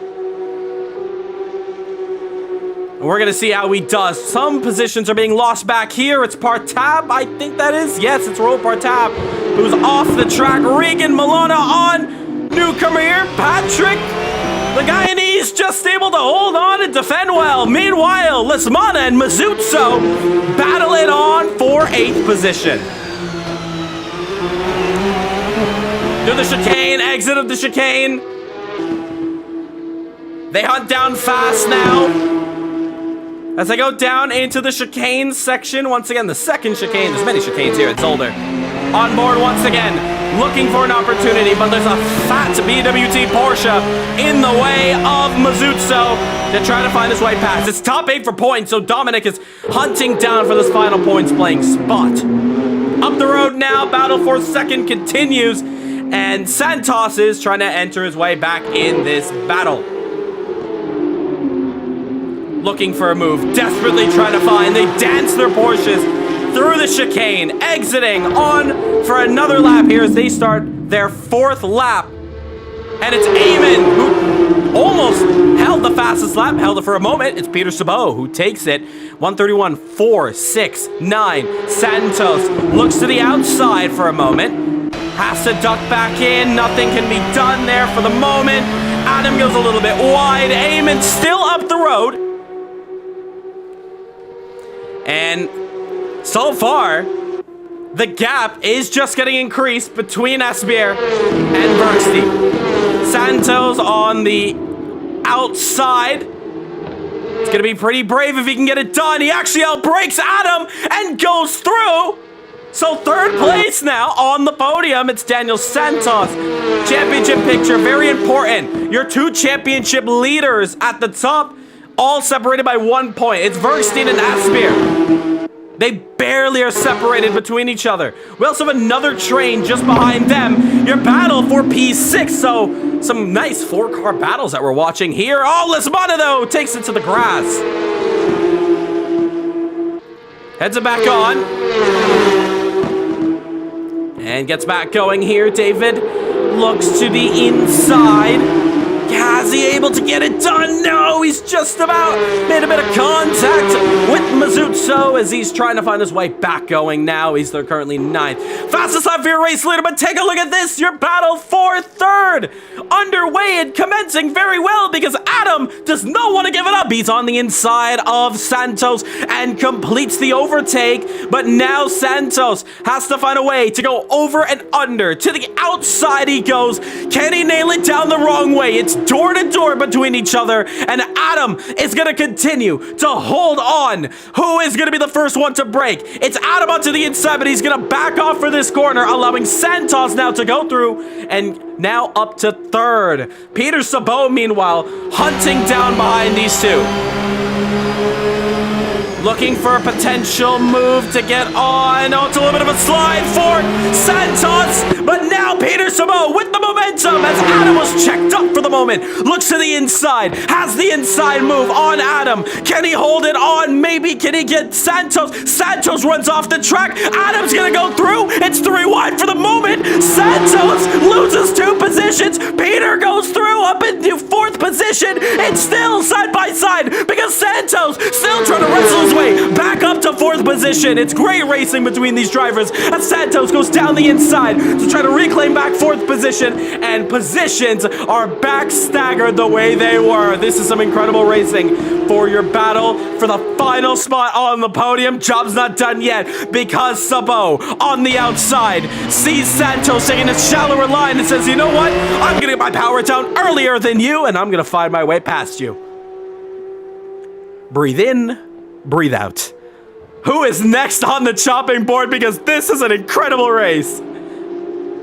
And we're going to see how he does. Some positions are being lost back here. It's Partab, I think that is. Yes, it's Roll Partab, who's off the track. Regan Milana on. Newcomer here, Patrick. The Guyanese just able to hold on and defend well. Meanwhile, Lismana and Mazuzzo battle it on for 8th position. Through the chicane, exit of the chicane. They hunt down fast now. As they go down into the chicane section. Once again, the second chicane. There's many chicanes here at Zolder. On board once again, looking for an opportunity, but there's a fat BWT Porsche in the way of Mazuzzo to try to find his way past. It's top 8 for points, so Dominic is hunting down for this final points playing spot. Up the road now, battle for second continues, and Santos is trying to enter his way back in this battle. Looking for a move, desperately trying to find. They dance their Porsches through the chicane, exiting on for another lap here as they start their 4th lap. And it's Eamon who almost held the fastest lap, held it for a moment. It's Peter Sabot who takes it. 1:31.469. Santos looks to the outside for a moment. Has to duck back in. Nothing can be done there for the moment. Adam goes a little bit wide. Eamon still up the road. And so far, the gap is just getting increased between Asbier and Versti. Santos on the outside. It's going to be pretty brave if he can get it done. He actually outbrakes Adam and goes through. So 3rd place now on the podium. It's Daniel Santos. Championship picture, very important. Your 2 championship leaders at the top, all separated by 1 point. It's Verstein and Asbier. They barely are separated between each other. We also have another train just behind them. Your battle for P6. So some nice 4-car battles that we're watching here. Oh, Lisbona though takes it to the grass. Heads it back on. And gets back going here. David looks to the inside. Is he able to get it done? No, he's just about made a bit of contact with Mazuzzo as he's trying to find his way back going now. He's currently 9th. Fastest lap for your race leader, but take a look at this. Your battle for 3rd. Underway and commencing very well because Adam does not want to give it up. He's on the inside of Santos and completes the overtake. But now Santos has to find a way to go over and under. To the outside he goes. Can he nail it down the wrong way? It's door to door between each other, and Adam is going to continue to hold on. Who is going to be the first one to break? It's Adam onto the inside, but he's going to back off for this corner, allowing Santos now to go through, and now up to 3rd. Peter Sabot, meanwhile, hunting down behind these 2. Looking for a potential move to get on. Oh, it's a little bit of a slide for Santos. But now Peter Sabot with the momentum as Adam was checked up for the moment. Looks to the inside. Has the inside move on Adam. Can he hold it on? Maybe. Can he get Santos? Santos runs off the track. Adam's going to go through. It's 3 wide for the moment. Santos loses 2 positions. Peter goes through up into 4th position. It's still side by side because Santos still trying to wrestle his way back up to 4th position. It's great racing between these drivers as Santos goes down the inside to try to reclaim back 4th position, and positions are back staggered the way they were. This is some incredible racing for your battle for the final spot on the podium. Job's not done yet because Sabot on the outside sees Santos taking a shallower line and says, you know what? I'm going to get my power down earlier than you, and I'm going to find my way past you. Breathe in. Breathe out. Who is next on the chopping board? Because this is an incredible race.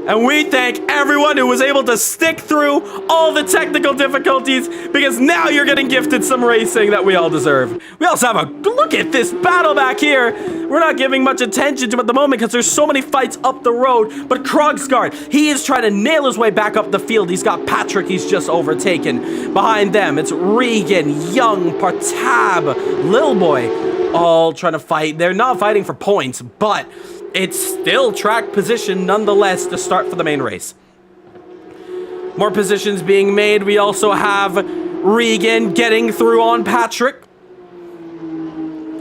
And we thank everyone who was able to stick through all the technical difficulties because now you're getting gifted some racing that we all deserve. We also have a look at this battle back here. We're not giving much attention to it at the moment because there's so many fights up the road. But Krogsgaard, he is trying to nail his way back up the field. He's got Patrick he's just overtaken. Behind them, it's Regan, Young, Partab, Lil Boy, all trying to fight. They're not fighting for points, but it's still track position nonetheless to start for the main race. More positions being made. We also have Regan getting through on Patrick.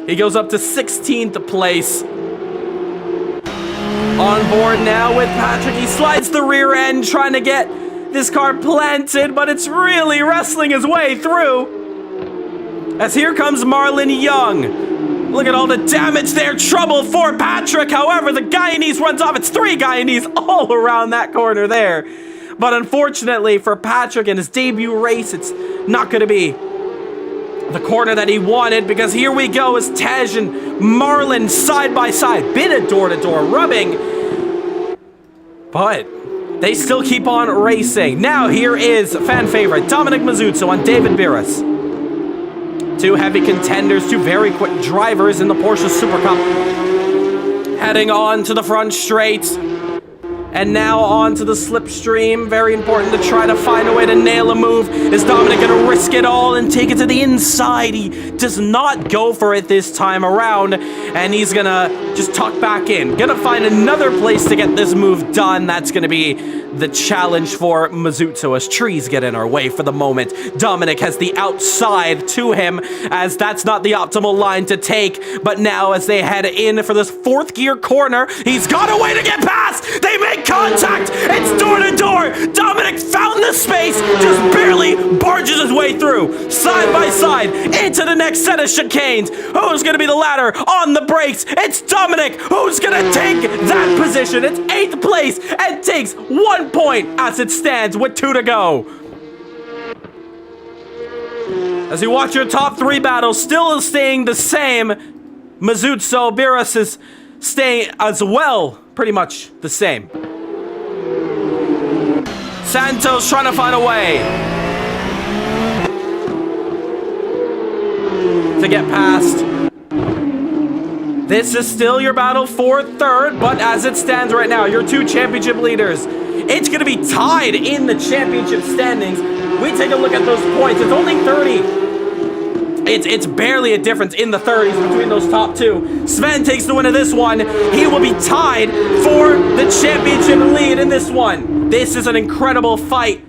He goes up to 16th place. On board now with Patrick. He slides the rear end trying to get this car planted, but it's really wrestling his way through. As here comes Marlon Young. Look at all the damage there. Trouble for Patrick. However, the Guyanese runs off. It's 3 Guyanese all around that corner there. But unfortunately for Patrick in his debut race, it's not going to be the corner that he wanted, because here we go as Tej and Marlon side by side. Bit of door-to-door rubbing, but they still keep on racing. Now here is fan favorite Dominic Mazuzzo on David Biras. 2 heavy contenders, 2 very quick drivers in the Porsche Supercup. Heading on to the front straight. And now on to the slipstream. Very important to try to find a way to nail a move. Is Dominic going to risk it all and take it to the inside? He does not go for it this time around. And he's going to just tuck back in. Going to find another place to get this move done. That's going to be the challenge for Mazuzzo as trees get in our way for the moment. Dominic has the outside to him, as that's not the optimal line to take. But now as they head in for this 4th gear corner, he's got a way to get past. They make contact. It's door to door. Dominic found the space, just barely barges his way through. Side by side into the next set of chicanes. Who's going to be the ladder on the brakes? It's Dominic who's going to take that position. It's 8th place and takes 1 point as it stands with 2 to go. As you watch your top 3 battles still staying the same, Mazuzzo, Biras is staying as well, pretty much the same. Santos trying to find a way to get past. This is still your battle for 3rd, but as it stands right now, your 2 championship leaders, it's going to be tied in the championship standings. We take a look at those points. It's only 30. It's barely a difference in the 30s between those top 2. Sven takes the win of this one. He will be tied for the championship lead in this one. This is an incredible fight.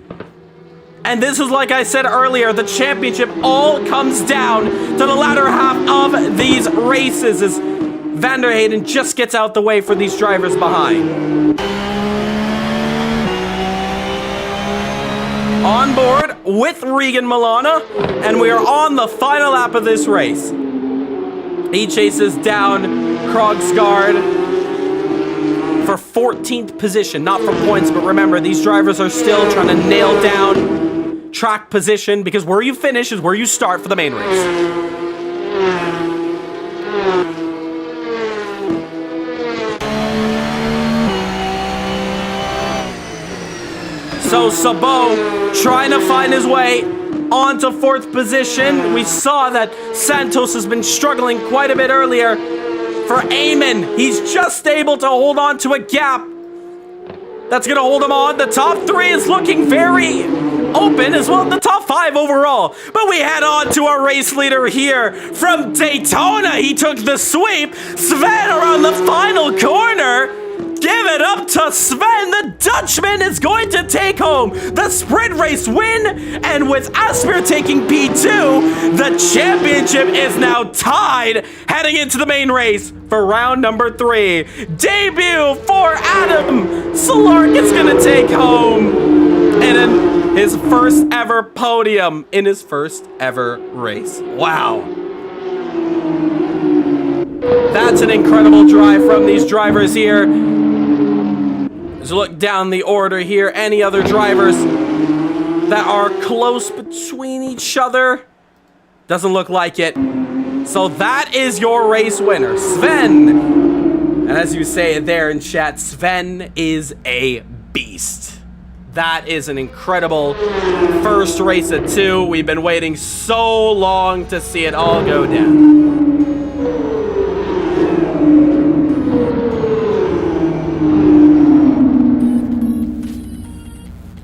And this is, like I said earlier, the championship all comes down to the latter half of these races as Van der Hayden just gets out the way for these drivers behind. On board with Regan Milana, and we are on the final lap of this race. He chases down Krogsgaard for 14th position, not for points, but remember, these drivers are still trying to nail down track position, because where you finish is where you start for the main race. So Sabot trying to find his way onto 4th position. We saw that Santos has been struggling quite a bit earlier. For Eamon, he's just able to hold on to a gap that's going to hold him on. The top 3 is looking very open, as well as the top 5 overall. But we head on to our race leader here from Daytona. He took the sweep. Sven around the final corner. Give it up to Sven. The Dutchman is going to take home the sprint race win. And with Asper taking P2, the championship is now tied heading into the main race for round number 3. Debut for Adam Solark is going to take home and his first ever podium in his first ever race. Wow. That's an incredible drive from these drivers here. As you look down the order here, any other drivers that are close between each other? Doesn't look like it. So that is your race winner, Sven. And as you say there in chat, Sven is a beast. That is an incredible first race at 2. We've been waiting so long to see it all go down.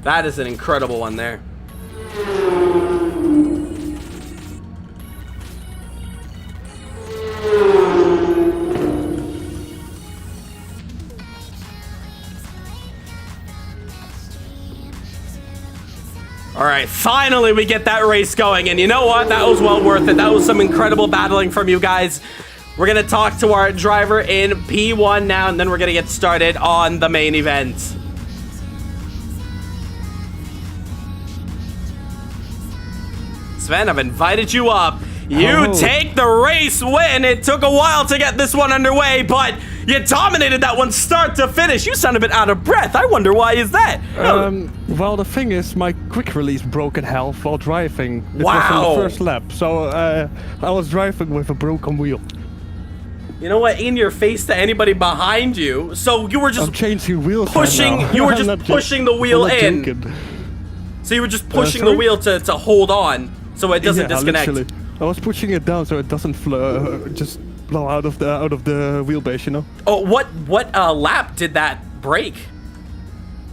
That is an incredible one there. All right, finally we get that race going, and you know what? That was well worth it. That was some incredible battling from you guys. We're gonna talk to our driver in P1 now, and then we're gonna get started on the main event. Sven, I've invited you up. You take the race win. It took a while to get this one underway, but you dominated that one start to finish. You sound a bit out of breath. I wonder why is that? Well, the thing is, my quick release broke in half while driving. It Wow. was on the first lap, so I was driving with a broken wheel. You know what? In your face to anybody behind you. So you were I'm just changing wheels pushing. right now. You were I'm just not pushing the wheel I'm not in. joking. So you were just pushing the sorry? wheel to hold on, so it doesn't Yeah, disconnect. literally. I was pushing it down so it doesn't just blow out of the wheelbase, you know. Oh, what lap did that break?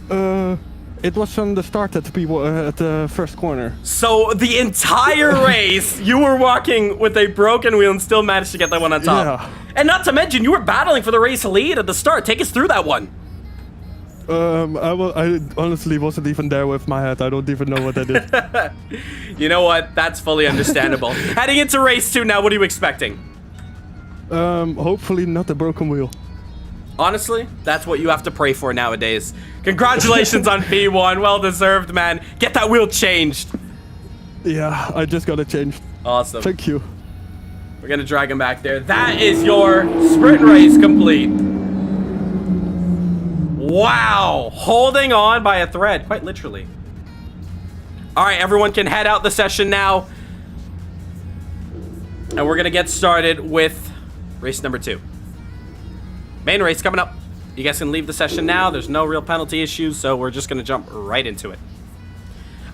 It was on the start at the first corner. So the entire race, you were walking with a broken wheel and still managed to get that one on top. Yeah. And not to mention, you were battling for the race lead at the start. Take us through that one. I honestly wasn't even there with my head. I don't even know what I did. You know what? That's fully understandable. Heading into race 2 now, what are you expecting? Hopefully not a broken wheel. Honestly, that's what you have to pray for nowadays. Congratulations on P1. Well deserved, man. Get that wheel changed. Yeah, I just got it changed. Awesome. Thank you. We're going to drag him back there. That is your sprint race complete. Wow. Holding on by a thread, quite literally. All right, everyone can head out the session now. And we're going to get started with race number 2. Main race coming up. You guys can leave the session now. There's no real penalty issues, so we're just going to jump right into it.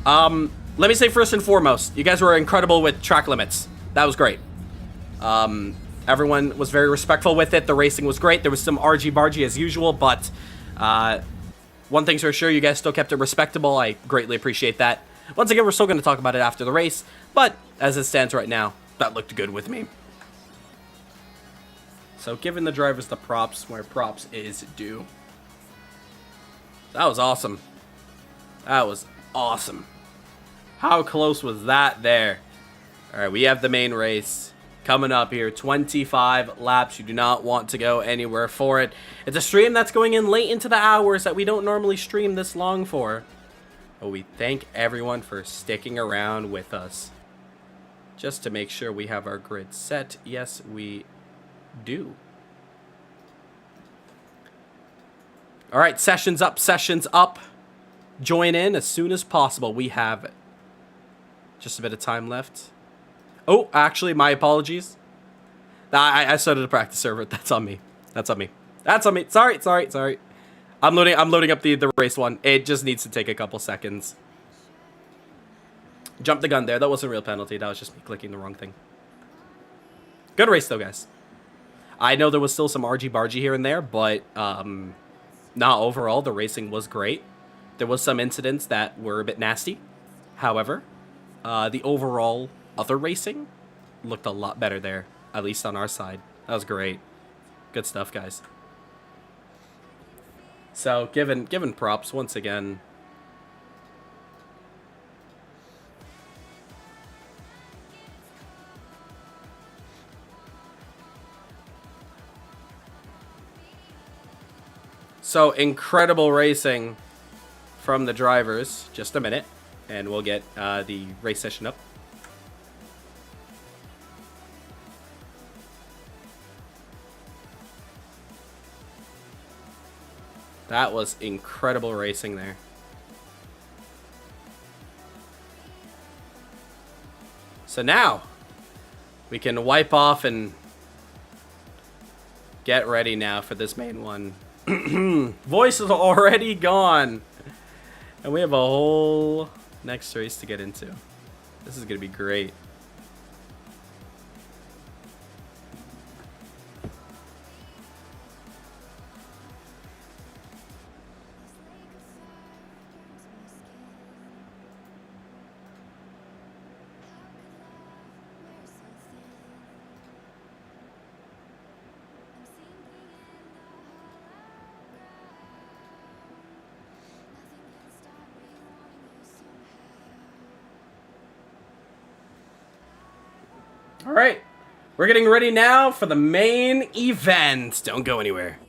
Let me say first and foremost, you guys were incredible with track limits. That was great. Everyone was very respectful with it. The racing was great. There was some argy-bargy as usual, but one thing's for sure, you guys still kept it respectable. I greatly appreciate that. Once again, we're still going to talk about it after the race, but as it stands right now, that looked good with me. So giving the drivers the props where props is due. That was awesome. That was awesome. How close was that there? All right, we have the main race coming up here. 25 laps. You do not want to go anywhere for it. It's a stream that's going in late into the hours that we don't normally stream this long for. But we thank everyone for sticking around with us. Just to make sure we have our grid set. Yes, we do. All right, sessions up, sessions up. Join in as soon as possible. We have just a bit of time left. Oh, actually, my apologies. I started a practice server. That's on me. That's on me. That's on me. Sorry. I'm loading up the race one. It just needs to take a couple seconds. Jumped the gun there. That wasn't a real penalty. That was just me clicking the wrong thing. Good race, though, guys. I know there was still some argy-bargy here and there, but overall, the racing was great. There was some incidents that were a bit nasty. However, the overall other racing looked a lot better there, at least on our side. That was great. Good stuff, guys. So, given props once again. So, incredible racing from the drivers. Just a minute, and we'll get the race session up. That was incredible racing there. So now, we can wipe off and get ready now for this main one. Voice is already gone. And we have a whole next race to get into. This is going to be great. All right, we're getting ready now for the main event. Don't go anywhere.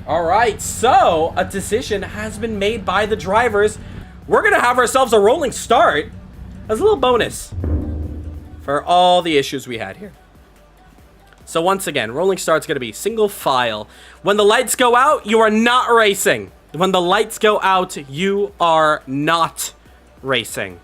All right, so a decision has been made by the drivers. We're going to have ourselves a rolling start as a little bonus for all the issues we had here. So once again, rolling start's going to be single file. When the lights go out, you are not racing. When the lights go out, you are not racing.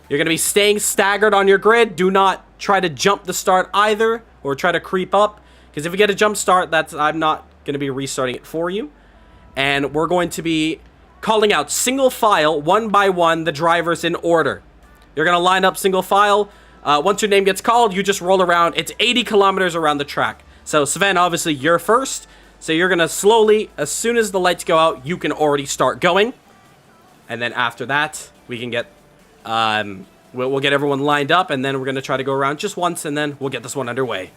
You're going to be staying staggered on your grid. Do not try to jump the start either, or try to creep up. Because if you get a jump start, I'm not going to be restarting it for you. And we're going to be calling out single file, one by one, the drivers in order. You're going to line up single file. Once your name gets called, you just roll around. It's 80 kilometers around the track. So, Sven, obviously, you're first. So you're going to slowly, as soon as the lights go out, you can already start going. And then after that, we can get... we'll get everyone lined up, and then we're going to try to go around just once, and then we'll get this one underway.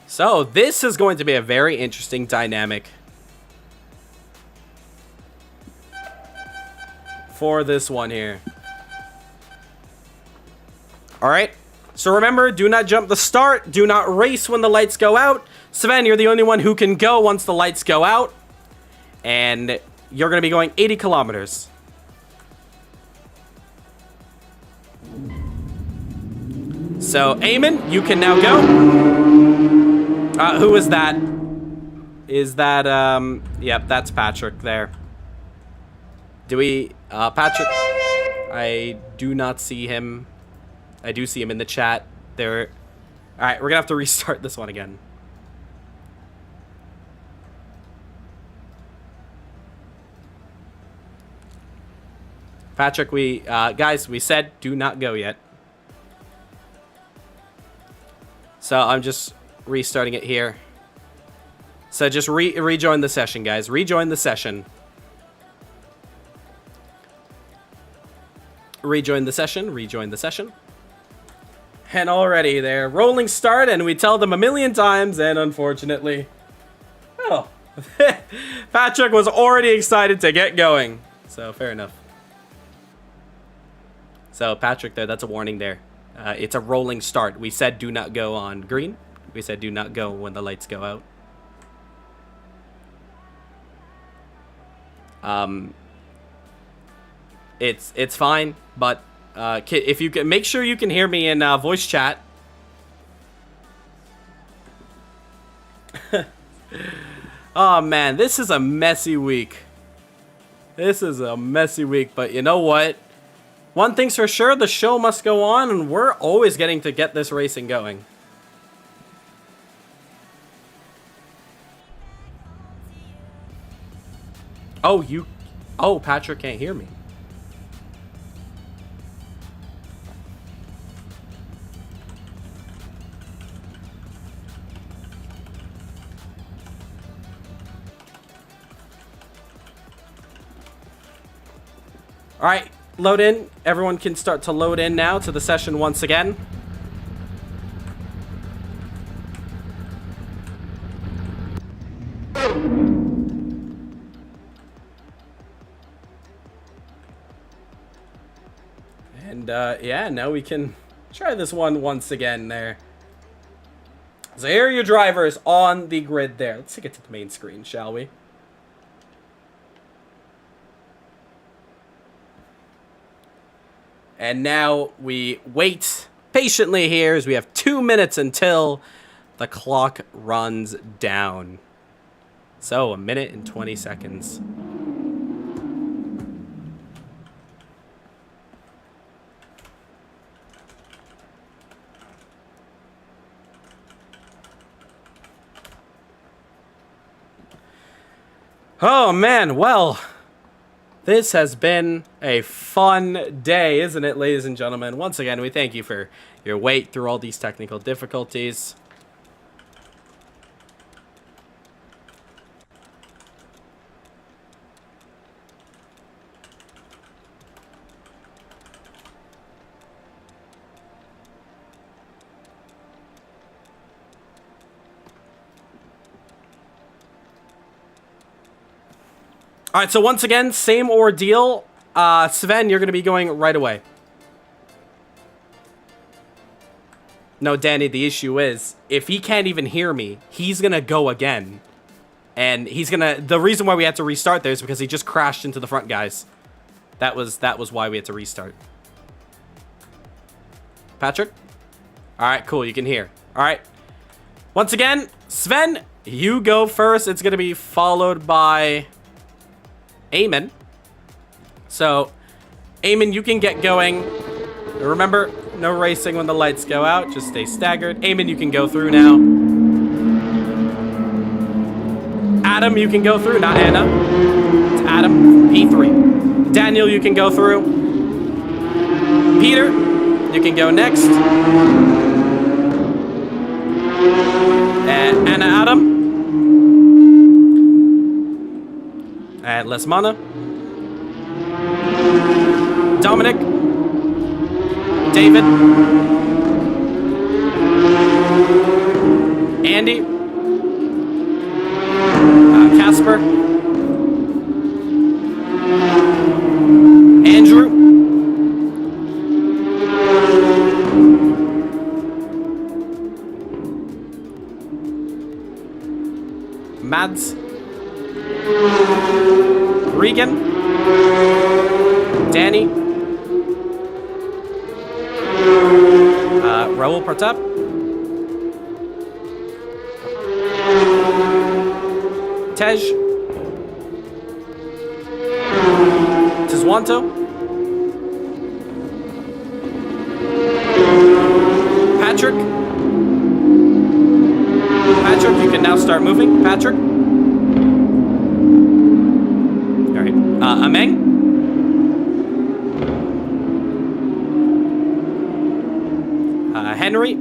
So, this is going to be a very interesting dynamic for this one here. Alright, so remember, do not jump the start, do not race when the lights go out. Sven, you're the only one who can go once the lights go out. And you're going to be going 80 kilometers. So, Eamon, you can now go. Who is that? Is that, yep, that's Patrick there. Do we, Patrick, I do not see him. I do see him in the chat there. Alright, we're gonna have to restart this one again. Patrick, guys, we said do not go yet. So I'm just restarting it here. So just rejoin the session, guys. Rejoin the session. Rejoin the session. Rejoin the session. And already they're rolling start, and we tell them a million times, and unfortunately... Oh. Patrick was already excited to get going. So, fair enough. So, Patrick there, that's a warning there. It's a rolling start. We said do not go on green. We said do not go when the lights go out. It's fine, but if you can, make sure you can hear me in voice chat. Oh man, this is a messy week. This is a messy week, but you know what? One thing's for sure, the show must go on, and we're always getting to get this racing going. Oh, Patrick can't hear me. All right, load in. Everyone can start to load in now to the session once again. And yeah, now we can try this one once again there. So here are your drivers on the grid there. Let's take it to the main screen, shall we? And now we wait patiently here as we have 2 minutes until the clock runs down. So, 1 minute and 20 seconds. Oh man, well, this has been a fun day, isn't it, ladies and gentlemen? Once again, we thank you for your wait through all these technical difficulties. All right, so once again, same ordeal. Sven, you're going to be going right away. No, Danny, the issue is, if he can't even hear me, he's gonna go again. And he's gonna... The reason why we had to restart there is because he just crashed into the front guys. That was why we had to restart. Patrick? Alright, cool, you can hear. Alright. Once again, Sven, you go first. It's gonna be followed by Eamon. So, Eamon, you can get going. Remember, no racing when the lights go out. Just stay staggered. Eamon, you can go through now. Adam, you can go through. Not Anna. It's Adam, P3. Daniel, you can go through. Peter, you can go next. And Anna Adam. And Lesmana. Dominic. David. Andy. Casper. Andrew. Mads. Regan. Danny. Raul Pratap. Tej. Tizwanto. Patrick. Patrick, you can now start moving. Patrick. Alright. Ameng. Henry.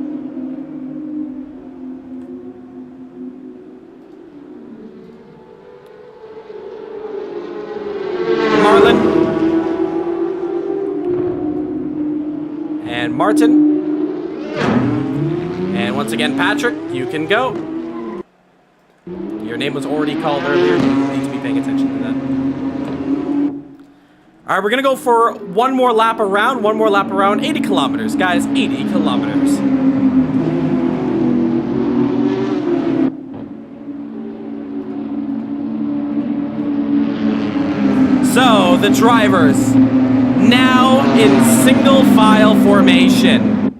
Marlon. And Martin. And once again, Patrick, you can go. Your name was already called earlier. You need to be paying attention to that. All right, we're going to go for one more lap around. 80 kilometers, guys. 80 kilometers. So, the drivers, now in single file formation.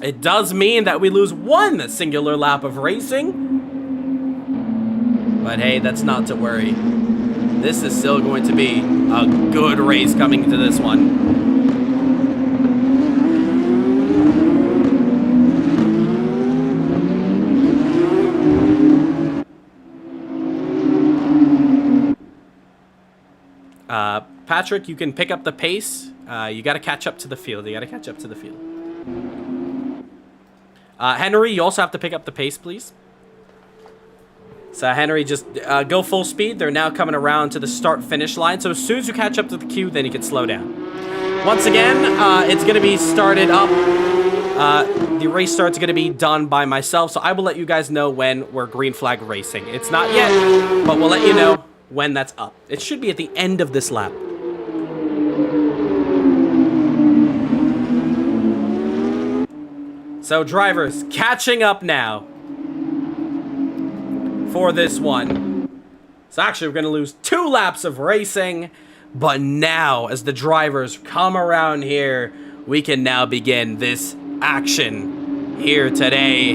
It does mean that we lose one singular lap of racing. But hey, that's not to worry. This is still going to be a good race coming into this one. Patrick, you can pick up the pace. You got to catch up to the field. Henry, you also have to pick up the pace, please. So Henry, just go full speed. They're now coming around to the start-finish line. So as soon as you catch up to the queue, then you can slow down. Once again, it's going to be started up. The race start's going to be done by myself. So I will let you guys know when we're green flag racing. It's not yet, but we'll let you know when that's up. It should be at the end of this lap. So drivers, catching up now for this one. So actually, we're going to lose 2 laps of racing. But now, as the drivers come around here, we can now begin this action here today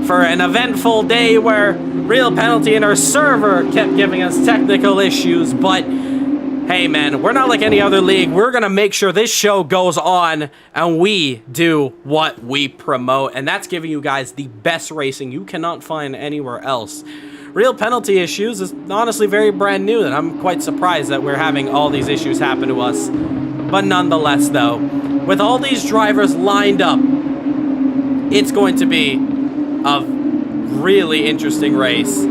for an eventful day where Real Penalty and our server kept giving us technical issues. But hey, man, we're not like any other league. We're going to make sure this show goes on and we do what we promote. And that's giving you guys the best racing you cannot find anywhere else. Real Penalty issues is honestly very brand new, and I'm quite surprised that we're having all these issues happen to us. But nonetheless, though, with all these drivers lined up, it's going to be a really interesting race,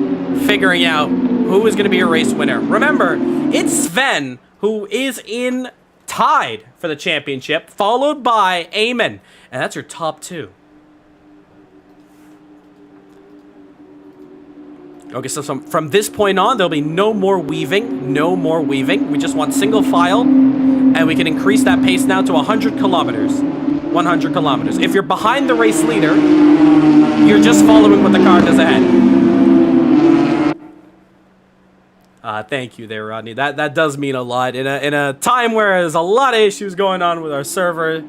figuring out who is going to be a race winner. Remember, it's Sven who is in tied for the championship, followed by Eamon, and that's your top 2. Okay, so from this point on, there'll be no more weaving. We just want single file, and we can increase that pace now to 100 kilometers. 100 kilometers. If you're behind the race leader, you're just following what the car does ahead. Thank you there, Rodney. That does mean a lot. In a time where there's a lot of issues going on with our server,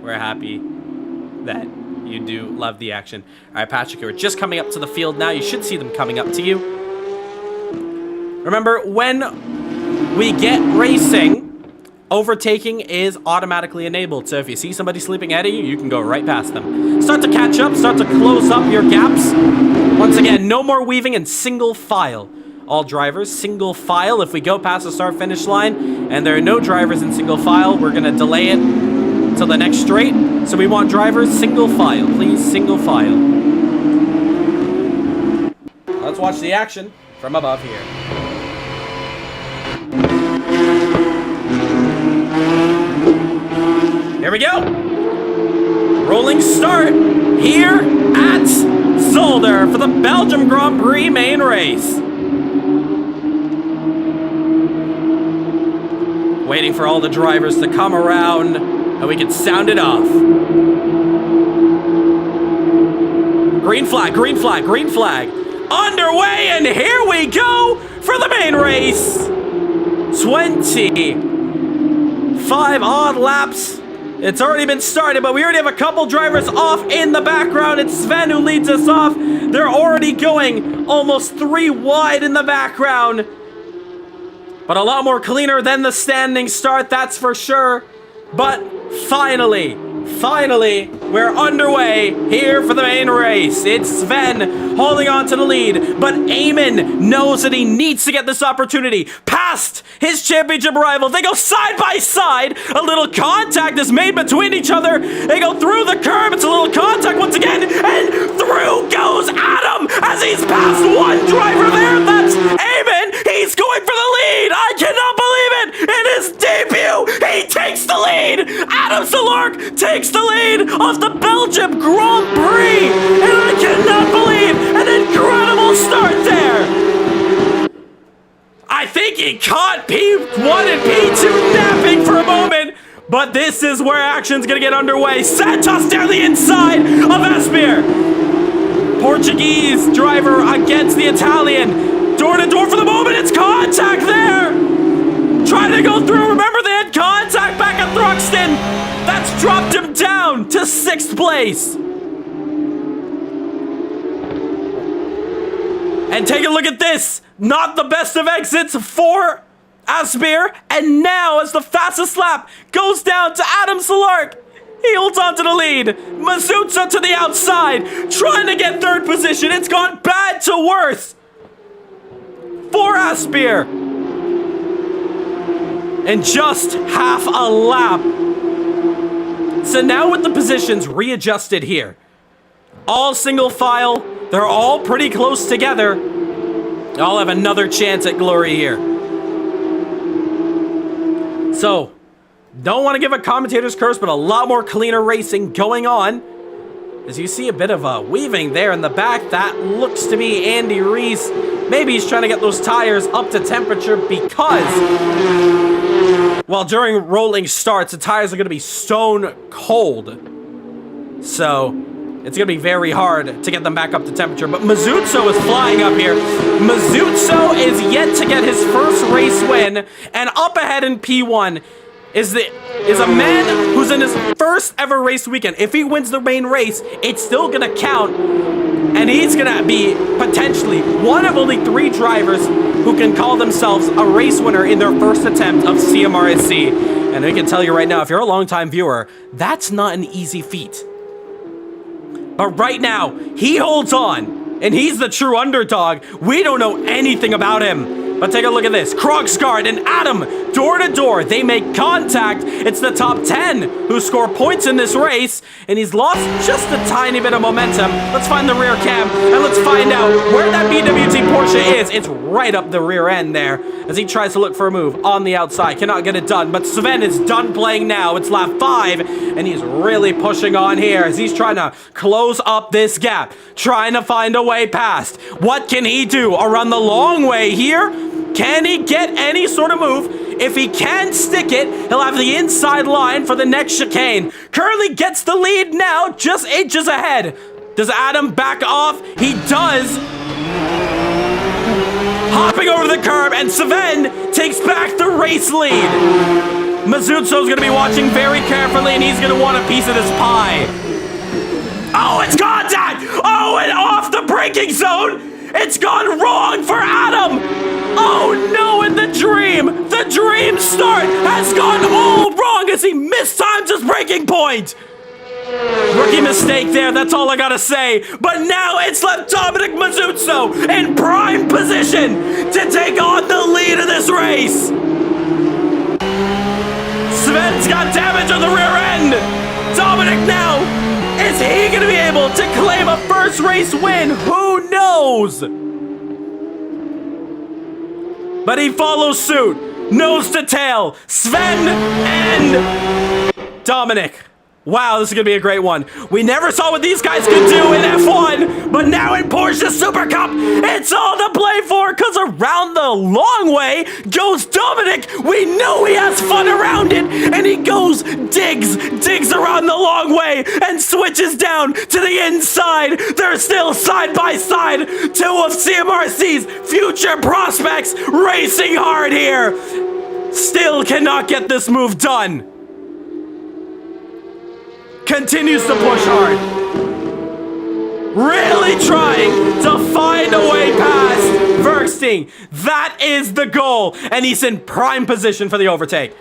we're happy that you do love the action. All right, Patrick, we're just coming up to the field now. You should see them coming up to you. Remember, when we get racing, overtaking is automatically enabled. So if you see somebody sleeping ahead of you, you can go right past them. Start to catch up, start to close up your gaps. Once again, no more weaving in single file. All drivers, single file. If we go past the start-finish line and there are no drivers in single file, we're going to delay it till the next straight. So we want drivers single file. Please, single file. Let's watch the action from above here. Here we go. Rolling start here at Zolder for the Belgium Grand Prix main race. Waiting for all the drivers to come around and we can sound it off. Green flag, green flag, green flag. Underway, and here we go for the main race. 25 odd laps. It's already been started, but we already have a couple drivers off in the background. It's Sven who leads us off. They're already going almost 3 wide in the background. But a lot more cleaner than the standing start, that's for sure. But finally, we're underway here for the main race. It's Sven holding on to the lead, but Eamon knows that he needs to get this opportunity past his championship rival. They go side by side. A little contact is made between each other. They go through the curb. It's a little contact once again, and through goes Adam as he's passed one driver there. That's Eamon. He's going for the lead. I cannot believe it. In his debut, he takes the lead. Adam Salark takes the lead of the Belgium Grand Prix, and I cannot believe an incredible start there. I think he caught P1 and P2 napping for a moment, but this is where action's gonna get underway. Santos down the inside of Aspire. Portuguese driver against the Italian. Door to door for the moment, it's contact there. Trying to go through, remember they had contact back at Thruxton. That's dropped him down to 6th place. And take a look at this. Not the best of exits for Aspire. And now as the fastest lap goes down to Adam Salark. He holds on to the lead. Mazutsa to the outside, trying to get 3rd position. It's gone bad to worse for Aspire. And just half a lap. So now with the positions readjusted here, all single file, they're all pretty close together. I'll have another chance at glory here. So, don't want to give a commentator's curse, but a lot more cleaner racing going on. As you see a bit of a weaving there in the back, that looks to be Andy Reese. Maybe he's trying to get those tires up to temperature because, well, during rolling starts, the tires are going to be stone cold. So, it's going to be very hard to get them back up to temperature. But Mazutso is flying up here. Mazutso is yet to get his first race win. And up ahead in P1 is a man who's in his first ever race weekend. If he wins the main race, it's still going to count. And he's going to be potentially one of only 3 drivers who can call themselves a race winner in their first attempt of CMRSC. And I can tell you right now, if you're a longtime viewer, that's not an easy feat. But right now, he holds on, and he's the true underdog. We don't know anything about him. But take a look at this. Krogsgaard and Adam, door to door. They make contact. It's the top 10 who score points in this race, and he's lost just a tiny bit of momentum. Let's find the rear cam, and let's find out where that BWT Porsche is. It's right up the rear end there as he tries to look for a move on the outside. Cannot get it done, but Sven is done playing now. It's lap 5, and he's really pushing on here as he's trying to close up this gap, trying to find a way past. What can he do? Around the long way here? Can he get any sort of move? If he can stick it, he'll have the inside line for the next chicane. Currently gets the lead now, just inches ahead. Does Adam back off? He does. Hopping over the curb, and Sven takes back the race lead. Mazuzzo's going to be watching very carefully, and he's going to want a piece of this pie. Oh, it's contact! Oh, and off the braking zone! It's gone wrong for Adam! Oh no, and the dream start has gone all wrong as he mistimes his braking point! Rookie mistake there, that's all I gotta say. But now it's left Dominic Mazuzzo in prime position to take on the lead of this race. Sven's got damage on the rear end. Dominic now, is he gonna be able to claim a first race win? Who knows? But he follows suit, nose to tail, Sven and Dominic. Wow, this is going to be a great one. We never saw what these guys could do in F1, but now in Porsche Supercup, it's all to play for, because around the long way goes Dominic. We know he has fun around it, and he goes, digs around the long way, and switches down to the inside. They're still side by side. Two of CMRC's future prospects racing hard here. Still cannot get this move done. Continues to push hard. Really trying to find a way past Thruxton. That is the goal. And he's in prime position for the overtake.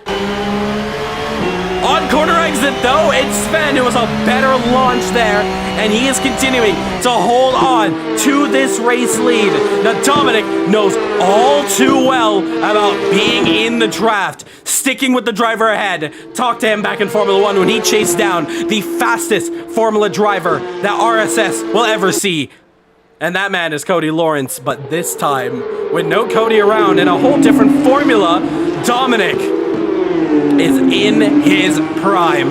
On corner exit, though, it's Sven who has a better launch there. And he is continuing to hold on to this race lead. Now, Dominic knows all too well about being in the draft. Sticking with the driver ahead. Talked to him back in Formula 1 when he chased down the fastest Formula driver that RSS will ever see. And that man is Cody Lawrence. But this time, with no Cody around and a whole different formula, Dominic is in his prime.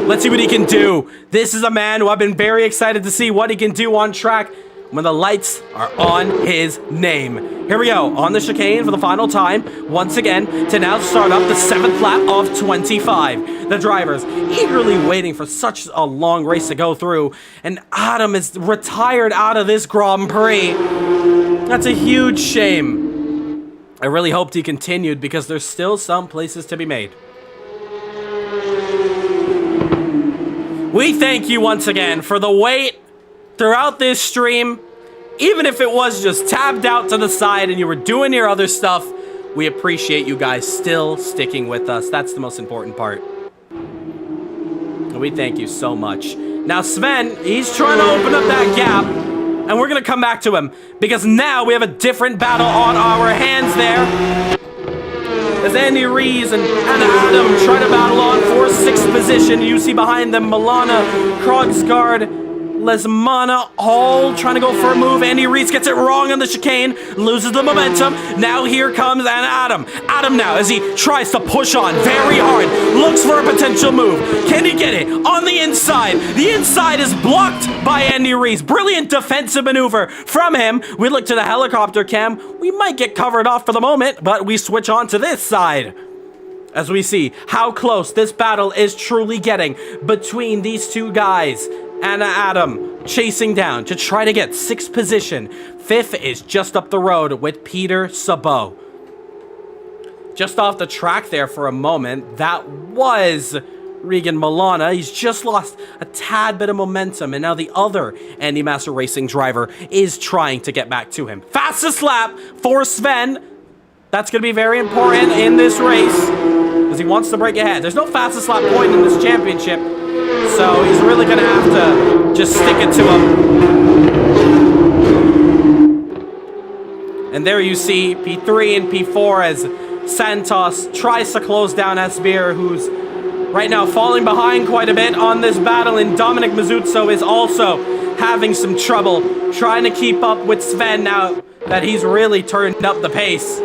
Let's see what he can do. This is a man who I've been very excited to see what he can do on track when the lights are on his name. Here we go, on the chicane for the final time, once again, to now start up the 7th lap of 25. The drivers eagerly waiting for such a long race to go through, and Adam is retired out of this Grand Prix. That's a huge shame. I really hoped he continued because there's still some places to be made. We thank you once again for the wait throughout this stream. Even if it was just tabbed out to the side and you were doing your other stuff, we appreciate you guys still sticking with us. That's the most important part. We thank you so much. Now Sven, he's trying to open up that gap, and we're going to come back to him because now we have a different battle on our hands there. As Andy Rees and Adam try to battle on for 6th position. You see behind them Milana, Krogsgaard, Lesmana all trying to go for a move. Andy Rees gets it wrong on the chicane, loses the momentum. Now here comes Adam. Adam now as he tries to push on very hard, looks for a potential move. Can he get it on the inside? The inside is blocked by Andy Rees. Brilliant defensive maneuver from him. We look to the helicopter cam. We might get covered off for the moment, but we switch on to this side as we see how close this battle is truly getting between these two guys. Anna Adam chasing down to try to get 6th position. 5th is just up the road with Peter Sabot. Just off the track there for a moment. That was Regan Milana. He's just lost a tad bit of momentum, and now the other Andy Master Racing driver is trying to get back to him. Fastest lap for Sven. That's going to be very important in this race because he wants to break ahead. There's no fastest lap point in this championship, so he's really going to have to just stick it to him. And there you see P3 and P4 as Santos tries to close down Esbir, who's right now falling behind quite a bit on this battle, and Dominic Mazuzzo is also having some trouble trying to keep up with Sven now that he's really turned up the pace.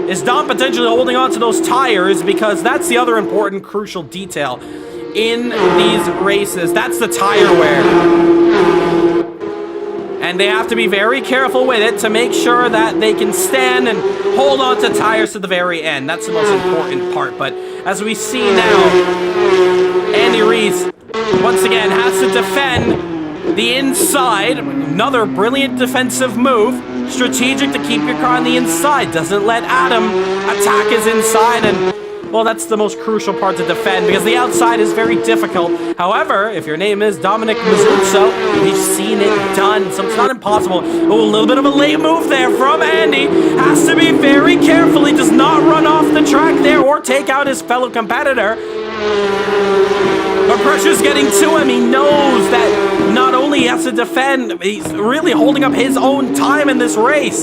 Is Dom potentially holding on to those tires? Because that's the other important crucial detail in these races. That's the tire wear. And they have to be very careful with it to make sure that they can stand and hold on to tires to the very end. That's the most important part. But as we see now, Andy Rees once again has to defend the inside. Another brilliant defensive move. Strategic to keep your car on the inside. Doesn't let Adam attack his inside. And, well, that's the most crucial part to defend because the outside is very difficult. However, if your name is Dominic Mazzuzzo, we've seen it done, so it's not impossible. Oh, a little bit of a late move there from Andy. Has to be very careful. He does not run off the track there or take out his fellow competitor. But pressure's getting to him. He knows that not only he has to defend, he's really holding up his own time in this race.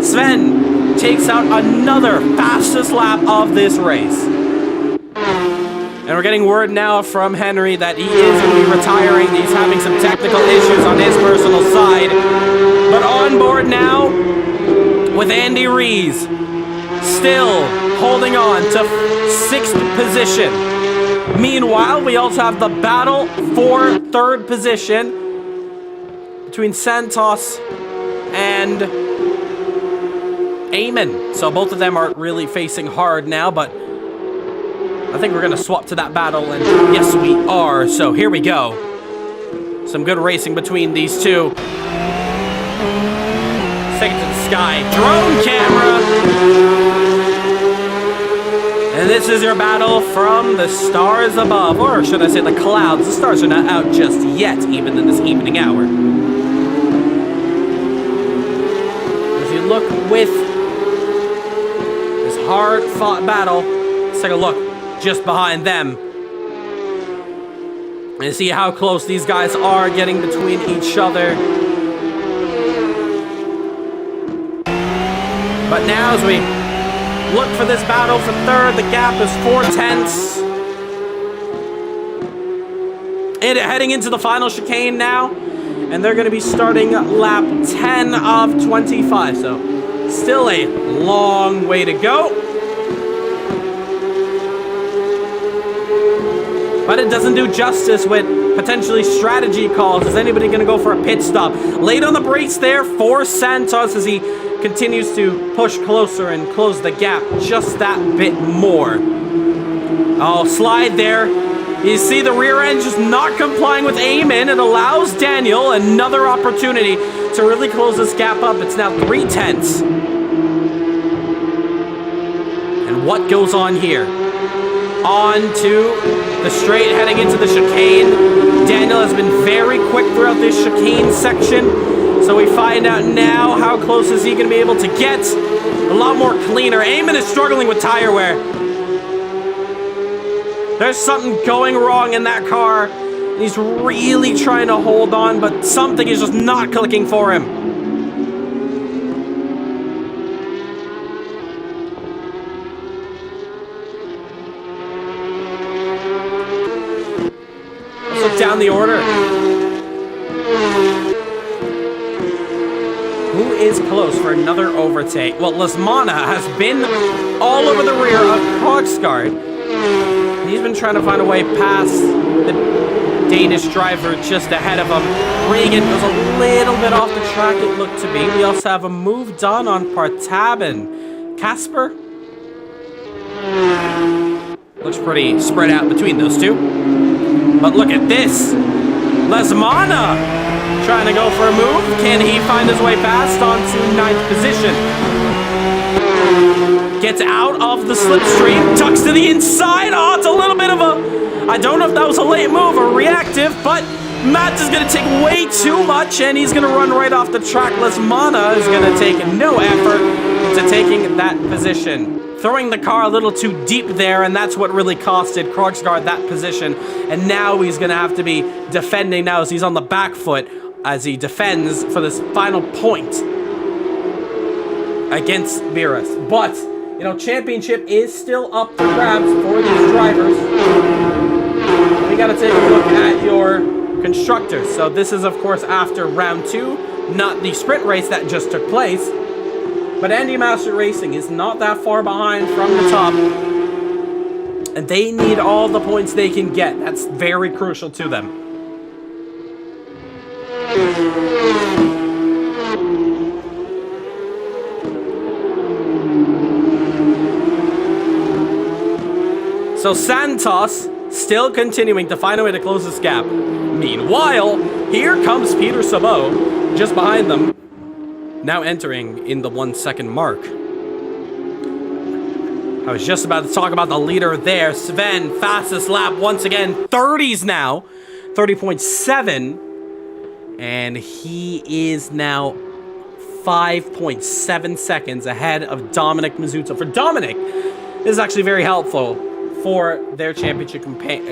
Sven takes out another fastest lap of this race. And we're getting word now from Henry that he is going to be retiring. He's having some technical issues on his personal side. But on board now with Andy Rees, still holding on to 6th position. Meanwhile, we also have the battle for 3rd position between Santos and Eamon. So both of them are really facing hard now, but I think we're going to swap to that battle, and yes, we are. So here we go. Some good racing between these two. Take it to the sky. Drone camera. And this is your battle from the stars above, or should I say the clouds. The stars are not out just yet, even in this evening hour. If you look with this hard-fought battle, let's take a look just behind them and see how close these guys are getting between each other. But now as we look for this battle for 3rd, the gap is 4/10. And heading into the final chicane now, and they're going to be starting lap 10 of 25, so still a long way to go. But it doesn't do justice with potentially strategy calls. Is anybody going to go for a pit stop? Late on the brakes there for Santos as he continues to push closer and close the gap just that bit more. Oh, slide there. You see the rear end just not complying with Eamon. It allows Daniel another opportunity to really close this gap up. It's now 3/10. And what goes on here? On to the straight heading into the chicane. Daniel has been very quick throughout this chicane section. So we find out now how close is he going to be able to get. A lot more cleaner. Eamon is struggling with tire wear. There's something going wrong in that car. He's really trying to hold on, but something is just not clicking for him. Let's look down the order. Who is close for another overtake? Well, Lasmana has been all over the rear of Krogsgaard. He's been trying to find a way past the Danish driver just ahead of him. Regan goes a little bit off the track, it looked to be. We also have a move done on Partaben. Casper? Looks pretty spread out between those two. But look at this. Lasmana trying to go for a move. Can he find his way past onto 9th position? Gets out of the slipstream, tucks to the inside. Oh, it's a little bit of a... I don't know if that was a late move or reactive, but Matt is going to take way too much, and he's going to run right off the track. Lasmana is going to take no effort into taking that position. Throwing the car a little too deep there, and that's what really costed Krogsgaard that position. And now he's going to have to be defending now as he's on the back foot as he defends for this final point against Beerus. But, you know, championship is still up for grabs for these drivers. We got to take a look at your constructors. So this is, of course, after round 2, not the sprint race that just took place. But Andy Master Racing is not that far behind from the top. And they need all the points they can get. That's very crucial to them. So Santos still continuing to find a way to close this gap. Meanwhile, here comes Peter Sabot just behind them. Now entering in the 1 second mark. I was just about to talk about the leader there. Sven, fastest lap once again. 30s now. 30.7. And he is now 5.7 seconds ahead of Dominic Mazzuto. For Dominic, this is actually very helpful for their championship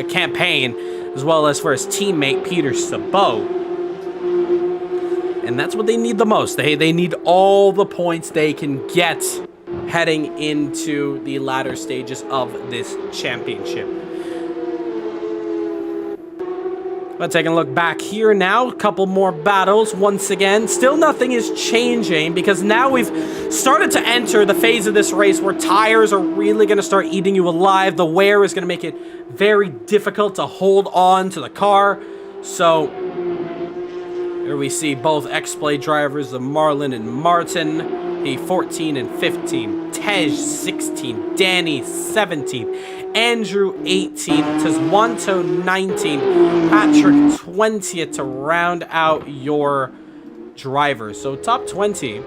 campaign, as well as for his teammate, Peter Sabot. And that's what they need the most. They need all the points they can get heading into the latter stages of this championship. But taking a look back here now, a couple more battles once again. Still nothing is changing because now we've started to enter the phase of this race where tires are really going to start eating you alive. The wear is going to make it very difficult to hold on to the car. So here we see both X-Play drivers, the Marlin and Martin, the 14 and 15, Tej 16, Danny 17, Andrew 18, Tezwanto 19, Patrick 20th to round out your drivers. So top 20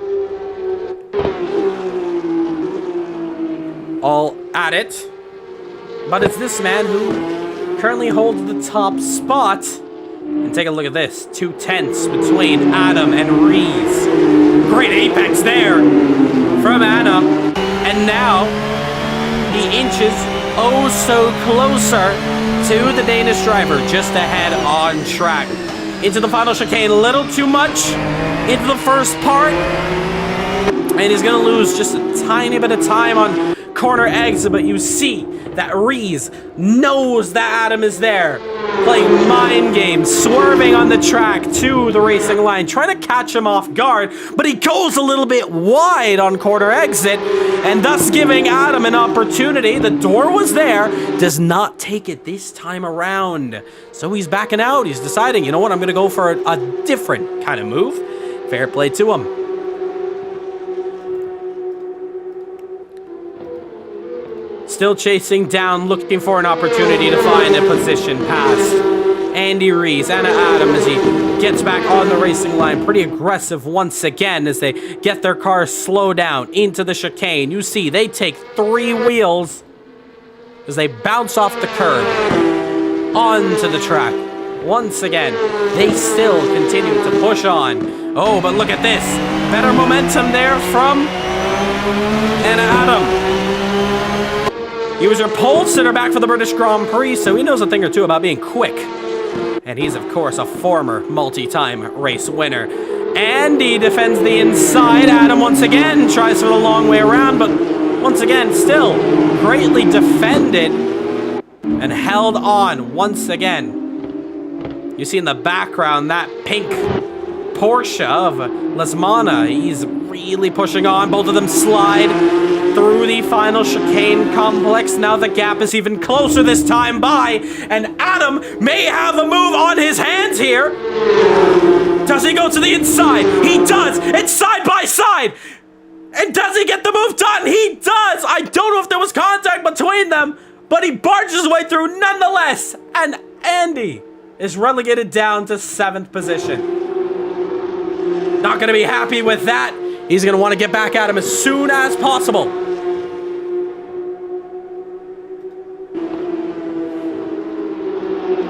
all at it. But it's this man who currently holds the top spot. And take a look at this. 2 tenths between Adam and Rees. Great apex there from Adam. And now he inches oh so closer to the Danish driver, just ahead on track. Into the final chicane, a little too much into the first part. And he's going to lose just a tiny bit of time on corner exit, but you see that Rees knows that Adam is there, playing mind games, swerving on the track to the racing line, trying to catch him off guard, but he goes a little bit wide on corner exit, and thus giving Adam an opportunity. The door was there, does not take it this time around. So he's backing out. He's deciding, you know what, I'm going to go for a different kind of move. Fair play to him. Still chasing down, looking for an opportunity to find a position past Andy Rees and Adam as he gets back on the racing line. Pretty aggressive once again as they get their car slow down into the chicane. You see, they take 3 wheels as they bounce off the curb onto the track. Once again, they still continue to push on. Oh, but look at this. Better momentum there from Anna Adam. He was your pole sitter back for the British Grand Prix, so he knows a thing or two about being quick. And he's, of course, a former multi-time race winner. And he defends the inside. Adam, once again, tries for the long way around, but once again, still greatly defended and held on once again. You see in the background that pink Porsche of Lesmana. He's really pushing on. Both of them slide through the final chicane complex. Now the gap is even closer this time by, and Adam may have a move on his hands here. Does he go to the inside? He does. It's side by side. And does he get the move done? He does. I don't know if there was contact between them, but he barges his way through nonetheless. And Andy is relegated down to 7th position. Not going to be happy with that. He's going to want to get back at him as soon as possible.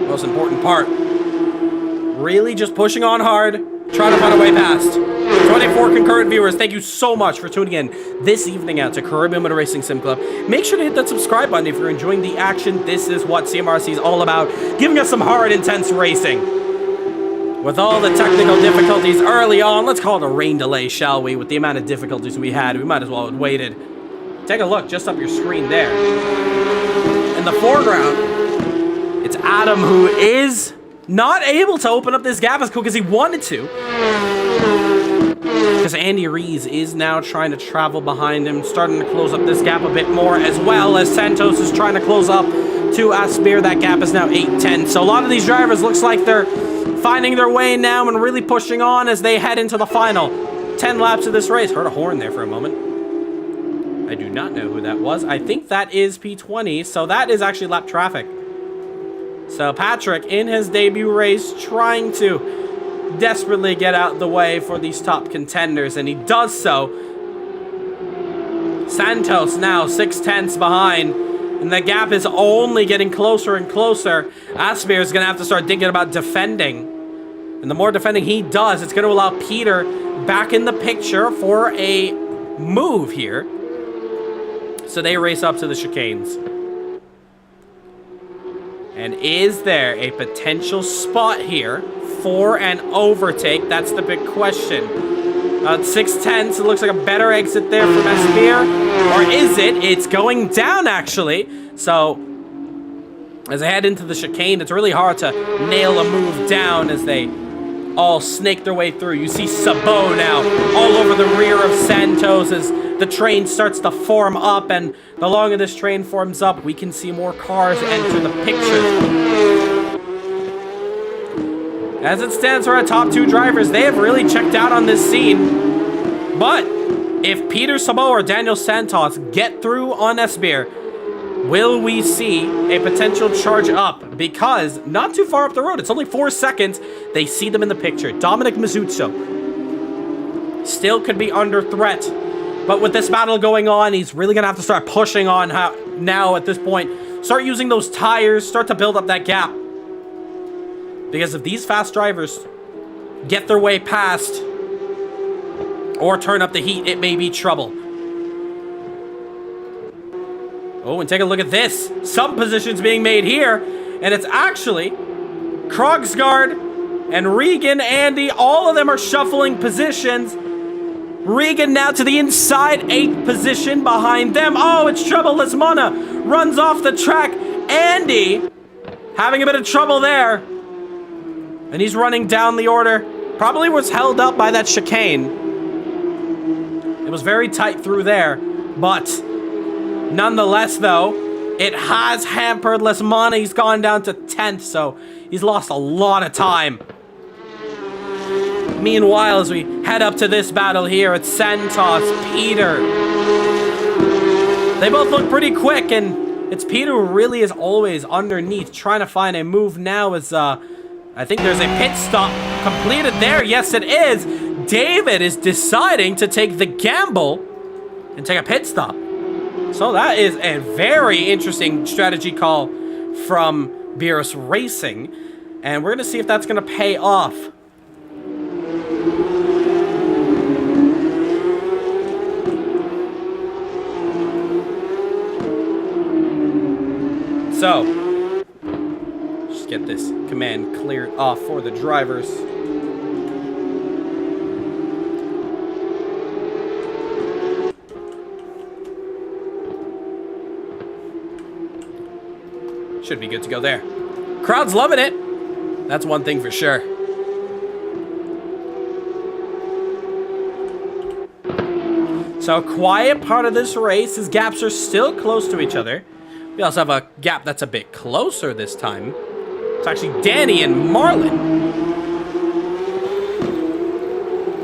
Most important part. Really just pushing on hard, trying to find a way past. 24 concurrent viewers, thank you so much for tuning in this evening out to Caribbean Motor Racing Sim Club. Make sure to hit that subscribe button if you're enjoying the action. This is what CMRC is all about, giving us some hard, intense racing. With all the technical difficulties early on, let's call it a rain delay, shall we? With the amount of difficulties we had, we might as well have waited. Take a look just up your screen there. In the foreground, it's Adam who is not able to open up this gap as quick as he wanted to. Because Andy Rees is now trying to travel behind him, starting to close up this gap a bit more, as well as Santos is trying to close up to Aspear. That gap is now 8-10. So a lot of these drivers looks like they're finding their way now and really pushing on as they head into the final 10 laps of this race. Heard a horn there for a moment. I do not know who that was. I think that is P20, so that is actually lap traffic. So Patrick, in his debut race, trying to desperately get out the way for these top contenders, and he does so. Santos now 6/10 behind, and the gap is only getting closer and closer. Asmir is going to have to start thinking about defending. And the more defending he does, it's going to allow Peter back in the picture for a move here. So they race up to the chicanes. And is there a potential spot here for an overtake? That's the big question. 6/10, so it looks like a better exit there from Asmir. Or is it? It's going down, actually. So, as they head into the chicane, it's really hard to nail a move down as they all snake their way through. You see Sabot now all over the rear of Santos as the train starts to form up, and the longer this train forms up, we can see more cars enter the picture. As it stands for our top two drivers, they have really checked out on this scene. But if Peter Sabot or Daniel Santos get through on Asmir, will we see a potential charge up? Because not too far up the road, it's only 4 seconds, they see them in the picture. Dominic Mizzuzzo still could be under threat. But with this battle going on, he's really going to have to start pushing on now at this point. Start using those tires, start to build up that gap. Because if these fast drivers get their way past or turn up the heat, it may be trouble. Oh, and take a look at this. Some positions being made here. And it's actually Krogsgaard and Regan, Andy, all of them are shuffling positions. Regan now to the inside, 8th position behind them. Oh, it's trouble. Lesmana runs off the track. Andy having a bit of trouble there. And he's running down the order. Probably was held up by that chicane. It was very tight through there. But nonetheless, though, it has hampered Lesmana. He's gone down to 10th, so he's lost a lot of time. Meanwhile, as we head up to this battle here, it's Santos, Peter. They both look pretty quick, and it's Peter who really is always underneath, trying to find a move now as, I think there's a pit stop completed there. Yes, it is. David is deciding to take the gamble and take a pit stop. So that is a very interesting strategy call from Beerus Racing, and we're going to see if that's going to pay off. So, just get this command cleared off for the drivers. Should be good to go there. Crowd's loving it. That's one thing for sure. So, quiet part of this race, his gaps are still close to each other. We also have a gap that's a bit closer this time. It's actually Danny and Marlon.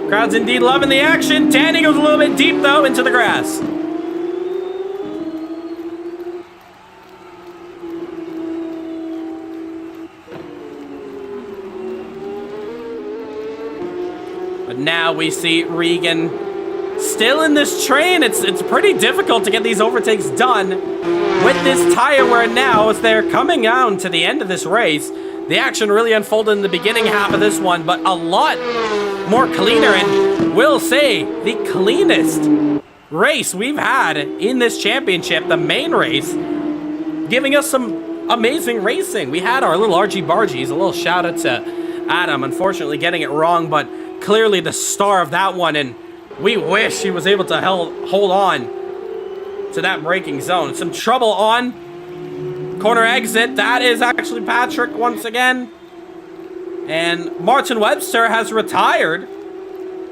Crowd's indeed loving the action. Danny goes a little bit deep, though, into the grass. But now we see Regan still in this train. It's pretty difficult to get these overtakes done with this tire wear now as they're coming down to the end of this race. The action really unfolded in the beginning half of this one, but a lot more cleaner, and we'll say the cleanest race we've had in this championship, the main race, giving us some amazing racing. We had our little Argy Bargies, a little shout out to Adam, unfortunately getting it wrong, but clearly the star of that one, and we wish he was able to hold on to that braking zone. Some trouble on corner exit. That is actually Patrick once again. And Martin Webster has retired,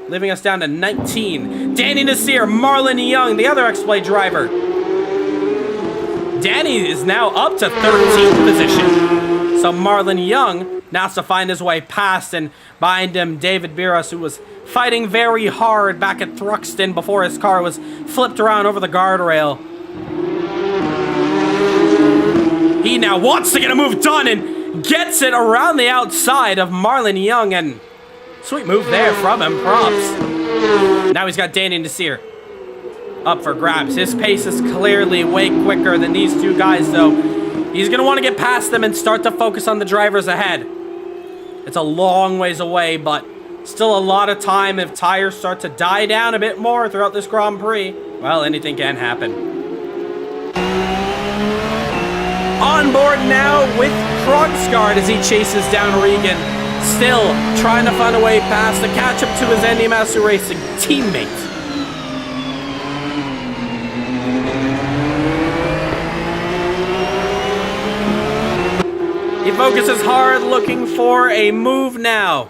leaving us down to 19. Danny Nasir, Marlon Young, the other X-Play driver. Danny is now up to 13th position. So Marlon Young now has to find his way past, and behind him, David Biras, who was fighting very hard back at Thruxton before his car was flipped around over the guardrail. He now wants to get a move done and gets it around the outside of Marlon Young, and sweet move there from him, props. Now he's got Danny Nasir up for grabs. His pace is clearly way quicker than these two guys, though. He's going to want to get past them and start to focus on the drivers ahead. It's a long ways away, but still a lot of time if tires start to die down a bit more throughout this Grand Prix. Well, anything can happen. On board now with Krogsgaard as he chases down Regan. Still trying to find a way past to catch up to his Andy Master Racing teammate. He focuses hard, looking for a move now.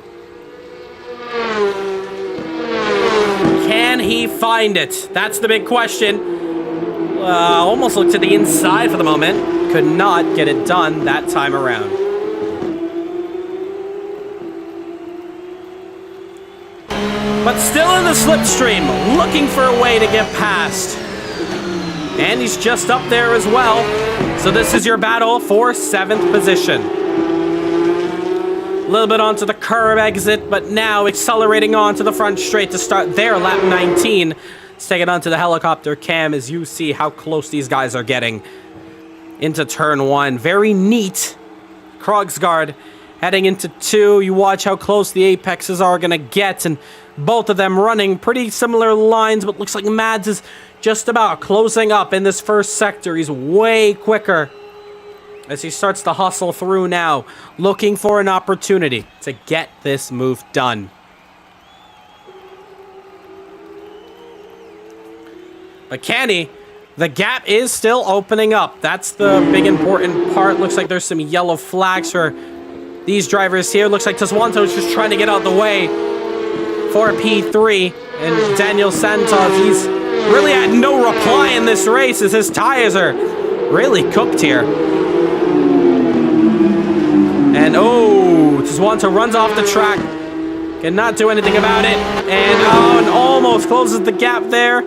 Can he find it? That's the big question. Almost looked to the inside for the moment. Could not get it done that time around. But still in the slipstream, looking for a way to get past. And he's just up there as well. So this is your battle for 7th position. A little bit onto the curb exit, but now accelerating onto the front straight to start their lap 19. Let's take it onto the helicopter cam as you see how close these guys are getting into turn 1. Very neat. Krogsgaard heading into 2. You watch how close the apexes are going to get, and both of them running pretty similar lines, but looks like Mads is just about closing up in this first sector. He's way quicker as he starts to hustle through now, looking for an opportunity to get this move done. But can he? The gap is still opening up. That's the big important part. Looks like there's some yellow flags for these drivers here. Looks like Taswanto's just trying to get out the way for P3. And Daniel Santos, he's really had no reply in this race as his tires are really cooked here. And Taswanto runs off the track. Cannot do anything about it. And almost closes the gap there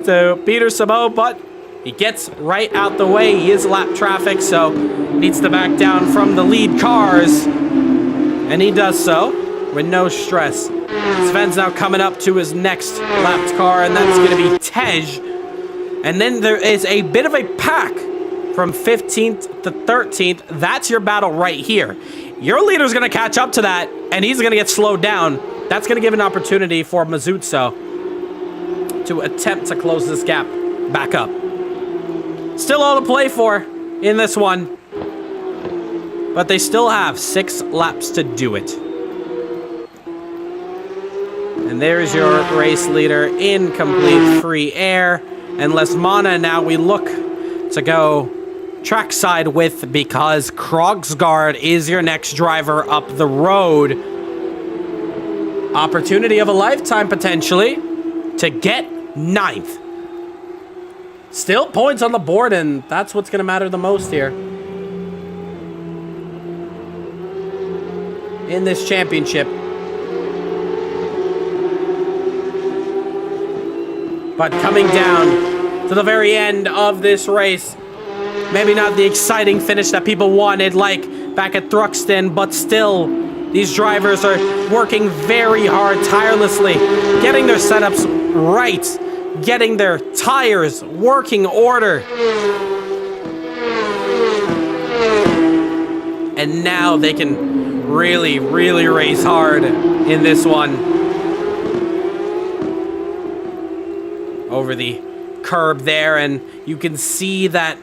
to Peter Sabot, but he gets right out the way. He is lap traffic, so needs to back down from the lead cars. And he does so with no stress. Sven's now coming up to his next lapped car, and that's going to be Tej. And then there is a bit of a pack from 15th to 13th. That's your battle right here. Your leader's going to catch up to that, and he's going to get slowed down. That's going to give an opportunity for Mazutso to attempt to close this gap back up. Still all to play for in this one, but they still have 6 laps to do it. And there's your race leader in complete free air. And Lesmana now we look to go trackside with, because Krogsgaard is your next driver up the road. Opportunity of a lifetime potentially to get 9th. Still points on the board, and that's what's going to matter the most here in this championship. But coming down to the very end of this race, maybe not the exciting finish that people wanted like back at Thruxton, but still these drivers are working very hard, tirelessly, getting their setups right, getting their tires working order. And now they can really, really race hard in this one. Over the curb there, and you can see that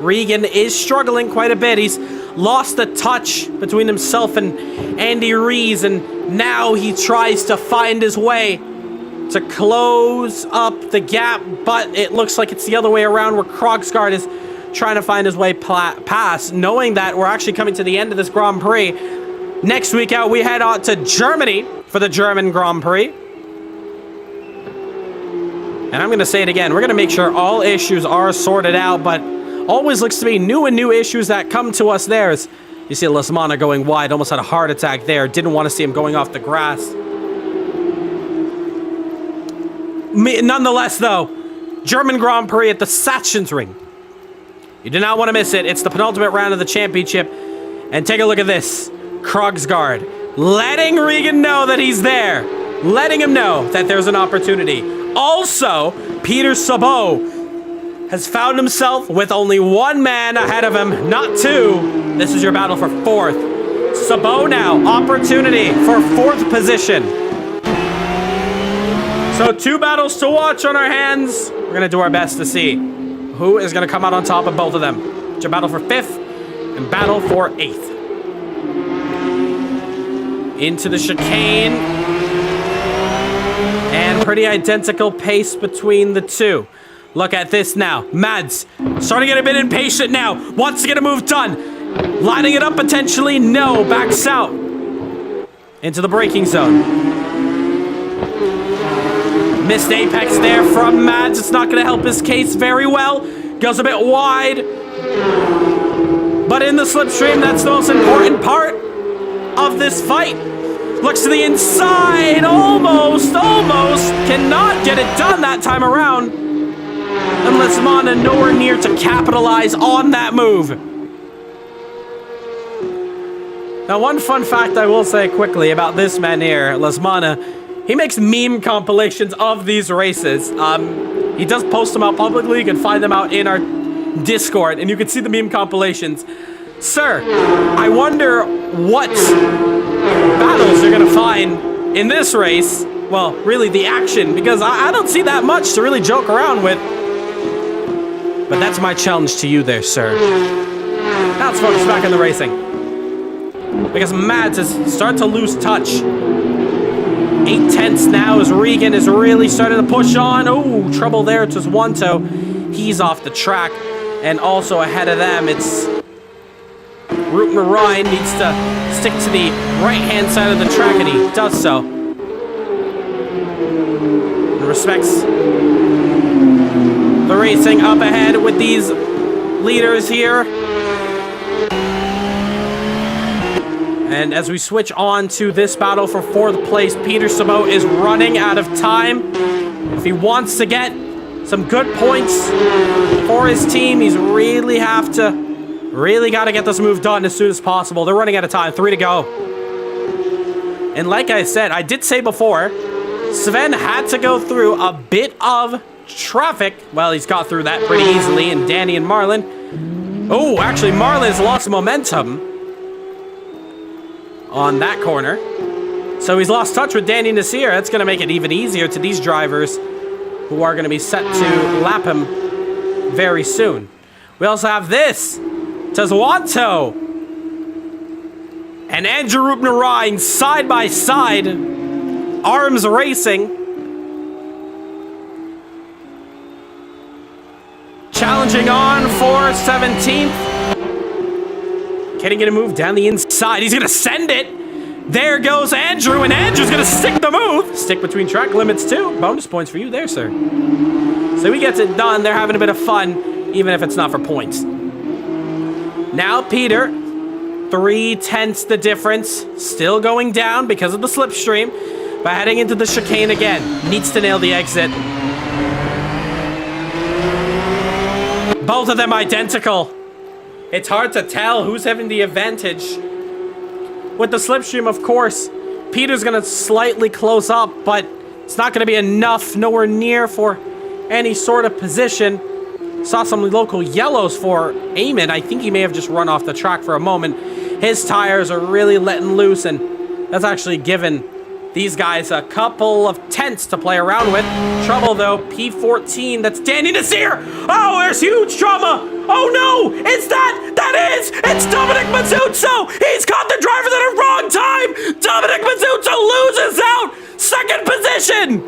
Regan is struggling quite a bit. He's lost the touch between himself and Andy Rees, and now he tries to find his way to close up the gap, but it looks like it's the other way around, where Krogsgaard is trying to find his way past, knowing that we're actually coming to the end of this Grand Prix. Next week out, we head out to Germany for the German Grand Prix. And I'm going to say it again. We're going to make sure all issues are sorted out, but always looks to be new issues that come to us there. As you see Lasmana going wide, almost had a heart attack there. Didn't want to see him going off the grass. Nonetheless, though, German Grand Prix at the Sachsenring. You do not want to miss it. It's the penultimate round of the championship. And take a look at this. Krogsgaard letting Regan know that he's there. Letting him know that there's an opportunity. Also, Peter Sabot has found himself with only one man ahead of him, not two. This is your battle for fourth. Sabot now, opportunity for fourth position. So 2 battles to watch on our hands. We're going to do our best to see who is going to come out on top of both of them. It's your battle for 5th and battle for 8th. Into the chicane. And pretty identical pace between the two. Look at this now. Mads starting to get a bit impatient now. Wants to get a move done. Lining it up potentially. No. Backs out. Into the braking zone. Missed apex there from Mads. It's not going to help his case very well. Goes a bit wide. But in the slipstream, that's the most important part of this fight. Looks to the inside. Almost. Cannot get it done that time around. And Lasmana nowhere near to capitalize on that move. Now, one fun fact I will say quickly about this man here, Lasmana, he makes meme compilations of these races. He does post them out publicly. You can find them out in our Discord, and you can see the meme compilations. Sir, I wonder what battles you're going to find in this race. Well, really the action, because I don't see that much to really joke around with. But that's my challenge to you there, sir. Now let's focus back on the racing. Because Mads has started to lose touch. 8/10 now as Regan is really starting to push on. Oh, trouble there to Wanto. He's off the track. And also ahead of them, it's Rupner Ryan needs to stick to the right-hand side of the track, and he does so. And respects the racing up ahead with these leaders here. And as we switch on to this battle for 4th place, Peter Sabot is running out of time. If he wants to get some good points for his team, he's really got to get this move done as soon as possible. They're running out of time, 3 to go. And like I said, I did say before, Sven had to go through a bit of traffic. Well, he's got through that pretty easily, and Danny and Marlon. Oh, actually, Marlon's lost momentum on that corner. So he's lost touch with Danny Nasir. That's going to make it even easier to these drivers who are going to be set to lap him very soon. We also have this. Tazwanto and Andrew Rupner-Ryan side by side. Arms racing. Challenging on for 17th. Can he get a move down the inside? He's going to send it. There goes Andrew, and Andrew's going to stick the move. Stick between track limits, too. Bonus points for you there, sir. So he gets it done. They're having a bit of fun, even if it's not for points. Now Peter, 3/10 the difference. Still going down because of the slipstream. But heading into the chicane again. Needs to nail the exit. Both of them identical. It's hard to tell who's having the advantage. With the slipstream, of course, Peter's going to slightly close up, but it's not going to be enough, nowhere near for any sort of position. Saw some local yellows for Eamon. I think he may have just run off the track for a moment. His tires are really letting loose, and that's actually given these guys a couple of tenths to play around with. Trouble, though. P14, that's Danny Nasir. Oh, there's huge drama. Oh, no. It's it's Dominic Mazzuzzo. He's caught the drivers at a wrong time. Dominic Mazzuzzo loses out. 2nd position.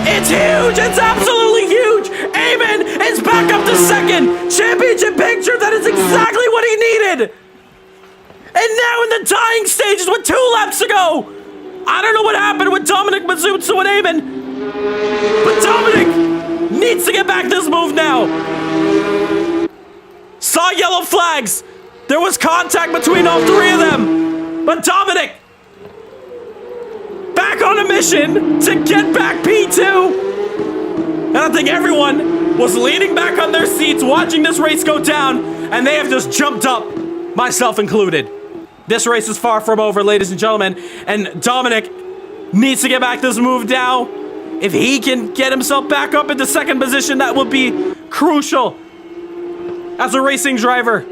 It's huge. It's absolutely huge. Eamon is back up to 2nd. Championship picture. That is exactly what he needed. And now in the tying stages with 2 laps to go. I don't know what happened with Dominic Mazzuzzo and Eamon. But Dominic needs to get back this move now. Saw yellow flags. There was contact between all three of them. But Dominic, back on a mission to get back P2. And I think everyone was leaning back on their seats watching this race go down, and they have just jumped up, myself included. This race is far from over, ladies and gentlemen, and Dominic needs to get back this move now. If he can get himself back up into second position, that would be crucial. As a racing driver,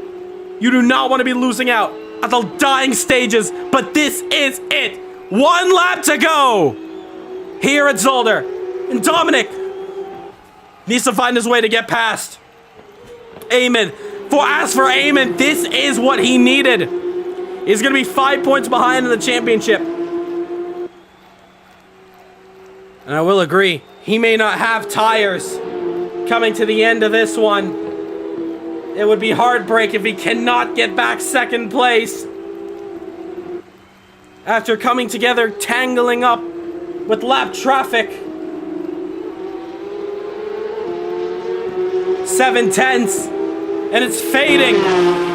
you do not want to be losing out at the dying stages, but this is it. 1 lap to go here at Zolder. And Dominic needs to find his way to get past Eamon. As for Eamon, this is what he needed. He's going to be 5 points behind in the championship. And I will agree, he may not have tires coming to the end of this one. It would be heartbreak if he cannot get back second place. After coming together, tangling up with lap traffic. 7/10, and it's fading.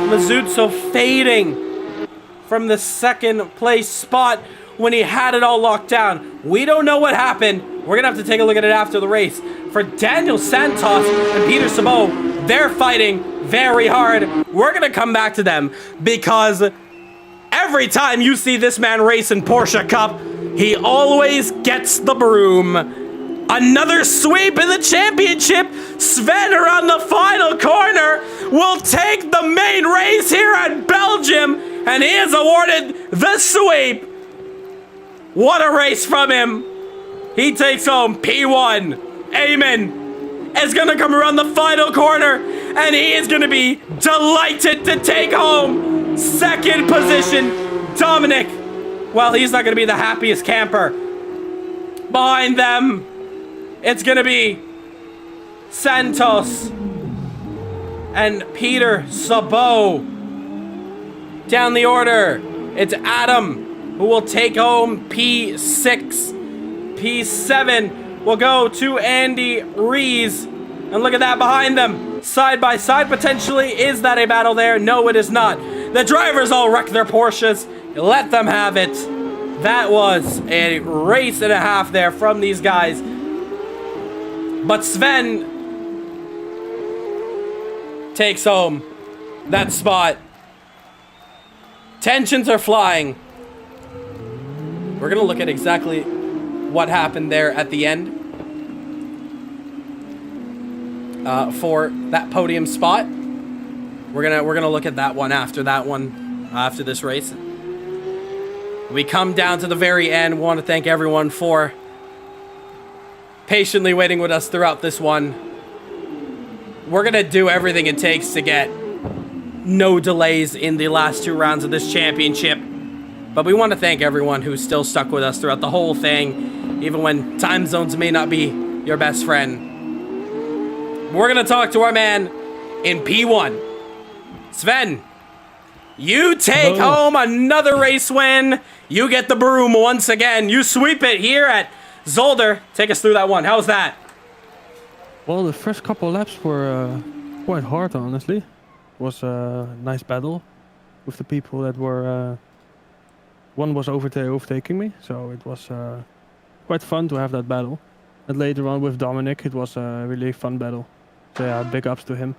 Mazzucco fading from the second place spot when he had it all locked down. We don't know what happened. We're gonna have to take a look at it after the race. For Daniel Santos and Peter Sabot, they're fighting very hard. We're gonna come back to them because every time you see this man race in Porsche Cup, he always gets the broom. Another sweep in the championship. Sven around the final corner will take the main race here at Belgium, and he is awarded the sweep. What a race from him. He takes home P1. Eamon is going to come around the final corner, and he is going to be delighted to take home second position. Dominic, well, he's not going to be the happiest camper. Behind them, it's going to be Santos and Peter Sabot. Down the order, it's Adam who will take home P6. P7 will go to Andy Rees. And look at that behind them. Side by side, potentially. Is that a battle there? No, it is not. The drivers all wrecked their Porsches. Let them have it. That was a race and a half there from these guys. But Sven takes home that spot. Tensions are flying. We're going to look at exactly what happened there at the end for that podium spot. We're gonna look at that one after after this race. We come down to the very end. We want to thank everyone for patiently waiting with us throughout this one. We're gonna do everything it takes to get no delays in the last 2 rounds of this championship. But we want to thank everyone who's still stuck with us throughout the whole thing, even when time zones may not be your best friend. We're going to talk to our man in P1. Sven, you take home another race win. You get the broom once again. You sweep it here at Zolder. Take us through that one. How's that? Well, the first couple laps were quite hard, honestly. It was a nice battle with the people that were... one was overtaking me, so it was quite fun to have that battle. And later on with Dominic, it was a really fun battle. So yeah, big ups to him.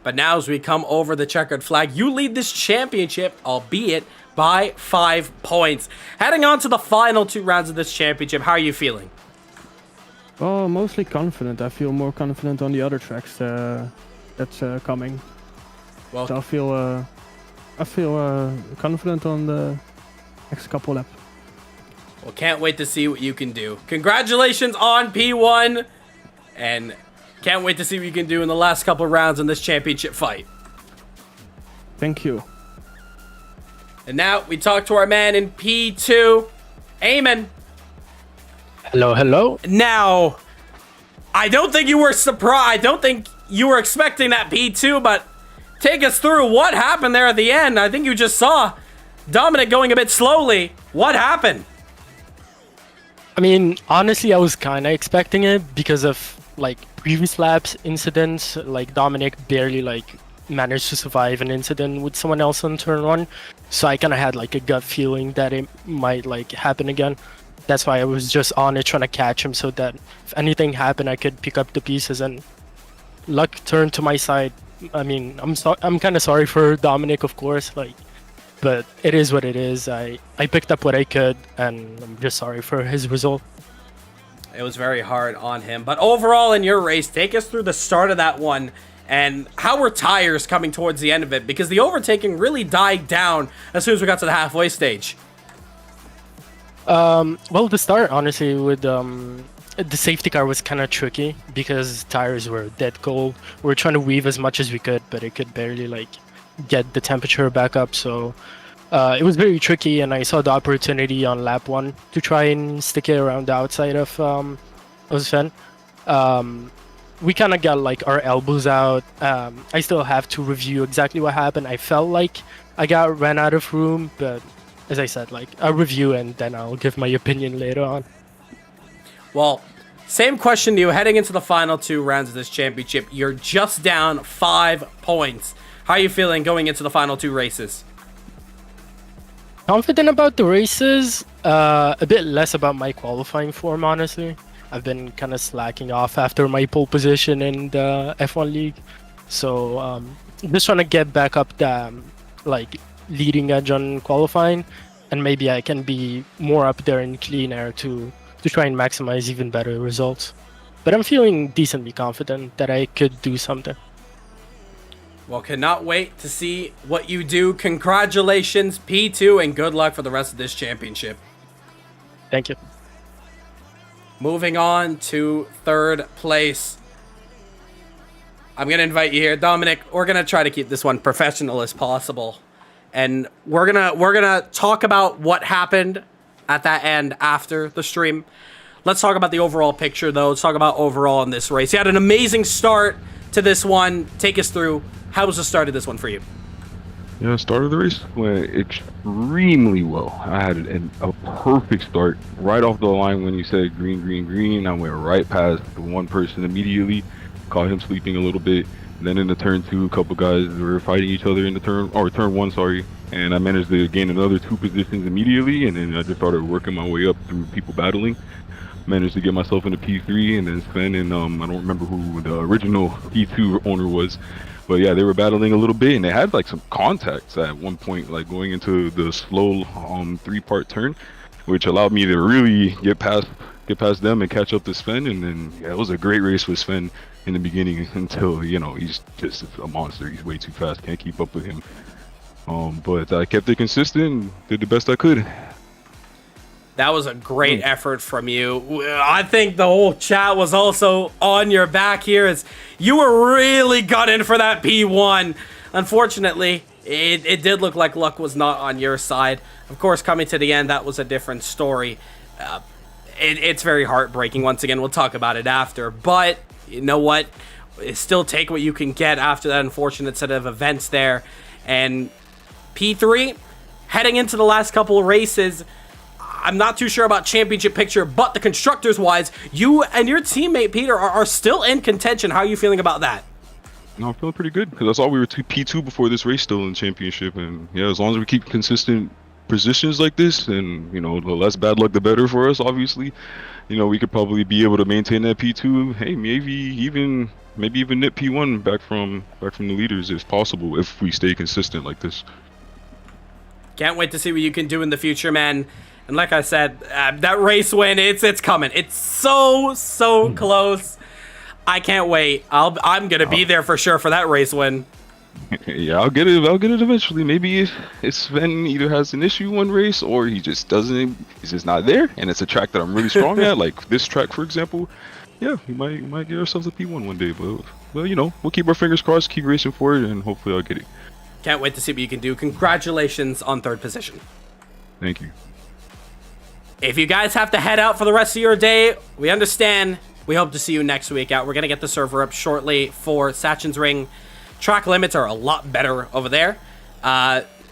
But now as we come over the checkered flag, you lead this championship, albeit by 5 points. Heading on to the final 2 rounds of this championship, how are you feeling? Oh, mostly confident. I feel more confident on the other tracks that's coming. Well, So I feel confident on the next couple laps. well, can't wait to see what you can do. Congratulations on P1, and can't wait to see what you can do in the last couple rounds in this championship fight. Thank you. And now we talk to our man in P2, Eamon. Hello, hello. Now, I don't think you were surprised. I don't think you were expecting that P2, but take us through what happened there at the end. I think you just saw Dominic going a bit slowly. What happened? I mean, honestly, I was kind of expecting it because of like previous laps incidents. Like Dominic barely like managed to survive an incident with someone else on turn 1, so I kind of had like a gut feeling that it might like happen again. That's why I was just on it trying to catch him, so that if anything happened, I could pick up the pieces. And luck turned to my side. I mean, I'm kind of sorry for Dominic, of course, like, but it is what it is. I picked up what I could, and I'm just sorry for his result. It was very hard on him. But overall in your race, take us through the start of that one. And how were tires coming towards the end of it? Because the overtaking really died down as soon as we got to the halfway stage. Well, the start, honestly, with the safety car was kind of tricky because tires were dead cold. We were trying to weave as much as we could, but it could barely like get the temperature back up. So it was very tricky, and I saw the opportunity on lap 1 to try and stick it around the outside of Sven. We kind of got like our elbows out. I still have to review exactly what happened. I felt like I ran out of room, but as I said, like I'll review and then I'll give my opinion later on. Well, same question to you. Heading into the final 2 rounds of this championship, you're just down 5 points. How are you feeling going into the final 2 races? Confident about the races, a bit less about my qualifying form, honestly. I've been kind of slacking off after my pole position in the F1 League. So just trying to get back up the like leading edge on qualifying, and maybe I can be more up there in clean air to try and maximize even better results. But I'm feeling decently confident that I could do something. Well, cannot wait to see what you do. Congratulations, P2, and good luck for the rest of this championship. Thank you. Moving on to 3rd place. I'm going to invite you here. Dominic, we're going to try to keep this one professional as possible. And we're gonna talk about what happened at that end after the stream. Let's talk about the overall picture, though. Let's talk about overall in this race. You had an amazing start to this one. Take us through. How was the start of this one for you? Yeah, start of the race went extremely well. I had a perfect start right off the line when you said green, green, green. I went right past the one person immediately, caught him sleeping a little bit. And then in the turn 2, a couple guys were fighting each other in the turn 1, sorry. And I managed to gain another 2 positions immediately, and then I just started working my way up through people battling. Managed to get myself into P3, and then Sven and I don't remember who the original P2 owner was. But yeah, they were battling a little bit, and they had like some contacts at one point, like going into the slow 3-part turn, which allowed me to really get past them and catch up to Sven. And then yeah, it was a great race with Sven in the beginning until, you know, he's just a monster. He's way too fast, can't keep up with him. But I kept it consistent and did the best I could. That was a great effort from you. I think the whole chat was also on your back here as you were really gunning for that P1. Unfortunately, it did look like luck was not on your side. Of course, coming to the end, that was a different story. It's very heartbreaking. Once again, we'll talk about it after. But you know what? Still take what you can get after that unfortunate set of events there. And P3, heading into the last couple of races, I'm not too sure about championship picture, but the constructors wise, you and your teammate Peter are still in contention. How are you feeling about that? No, I'm feeling pretty good because I saw we were P2 before this race still in championship. And yeah, as long as we keep consistent positions like this, and you know, the less bad luck the better for us, obviously. You know, we could probably be able to maintain that P2. Hey, maybe even nip P1 back from the leaders if possible, if we stay consistent like this. Can't wait to see what you can do in the future, man. And like I said, that race win, it's coming. It's so close. I can't wait. I'm gonna be there for sure for that race win. Yeah, I'll get it eventually. Maybe if Sven either has an issue one race or he just doesn't, he's just not there, and it's a track that I'm really strong at, like this track for example. Yeah, we might get ourselves a P1 one day, but you know, we'll keep our fingers crossed, keep racing for it, and hopefully I'll get it. Can't wait to see what you can do. Congratulations on 3rd position. Thank you. If you guys have to head out for the rest of your day, we understand. We hope to see you next week out. We're going to get the server up shortly for Sachsenring. Track limits are a lot better over there.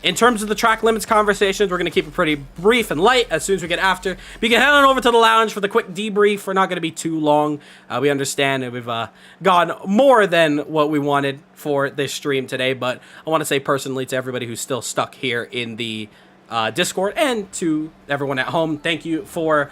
in terms of the track limits conversations, we're going to keep it pretty brief and light as soon as we get after. We can head on over to the lounge for the quick debrief. We're not going to be too long. We understand that we've gone more than what we wanted for this stream today, but I want to say personally to everybody who's still stuck here in the Discord and to everyone at home, thank you for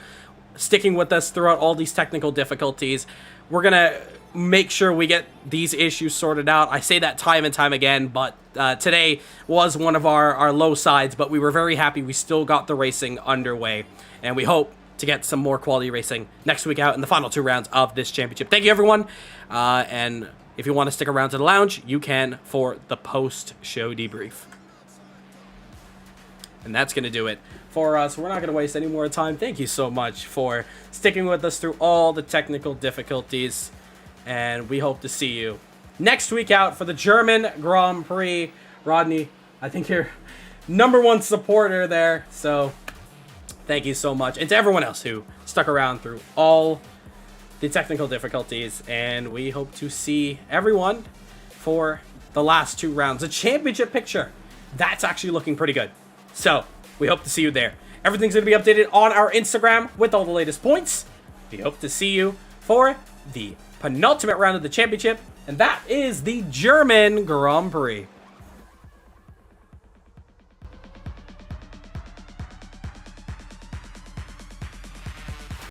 sticking with us throughout all these technical difficulties. We're going to make sure we get these issues sorted out. I say that time and time again, but today was one of our low sides, but we were very happy we still got the racing underway, and we hope to get some more quality racing next week out in the final 2 rounds of this championship. Thank you, everyone, and if you want to stick around to the lounge, you can for the post-show debrief. And that's going to do it for us. We're not going to waste any more time. Thank you so much for sticking with us through all the technical difficulties, and we hope to see you next week out for the German Grand Prix. Rodney, I think you're #1 supporter there, so thank you so much. And to everyone else who stuck around through all the technical difficulties, and we hope to see everyone for the last 2 rounds. The championship picture, that's actually looking pretty good. So we hope to see you there. Everything's going to be updated on our Instagram with all the latest points. We hope to see you for the penultimate round of the championship, and that is the German Grand Prix.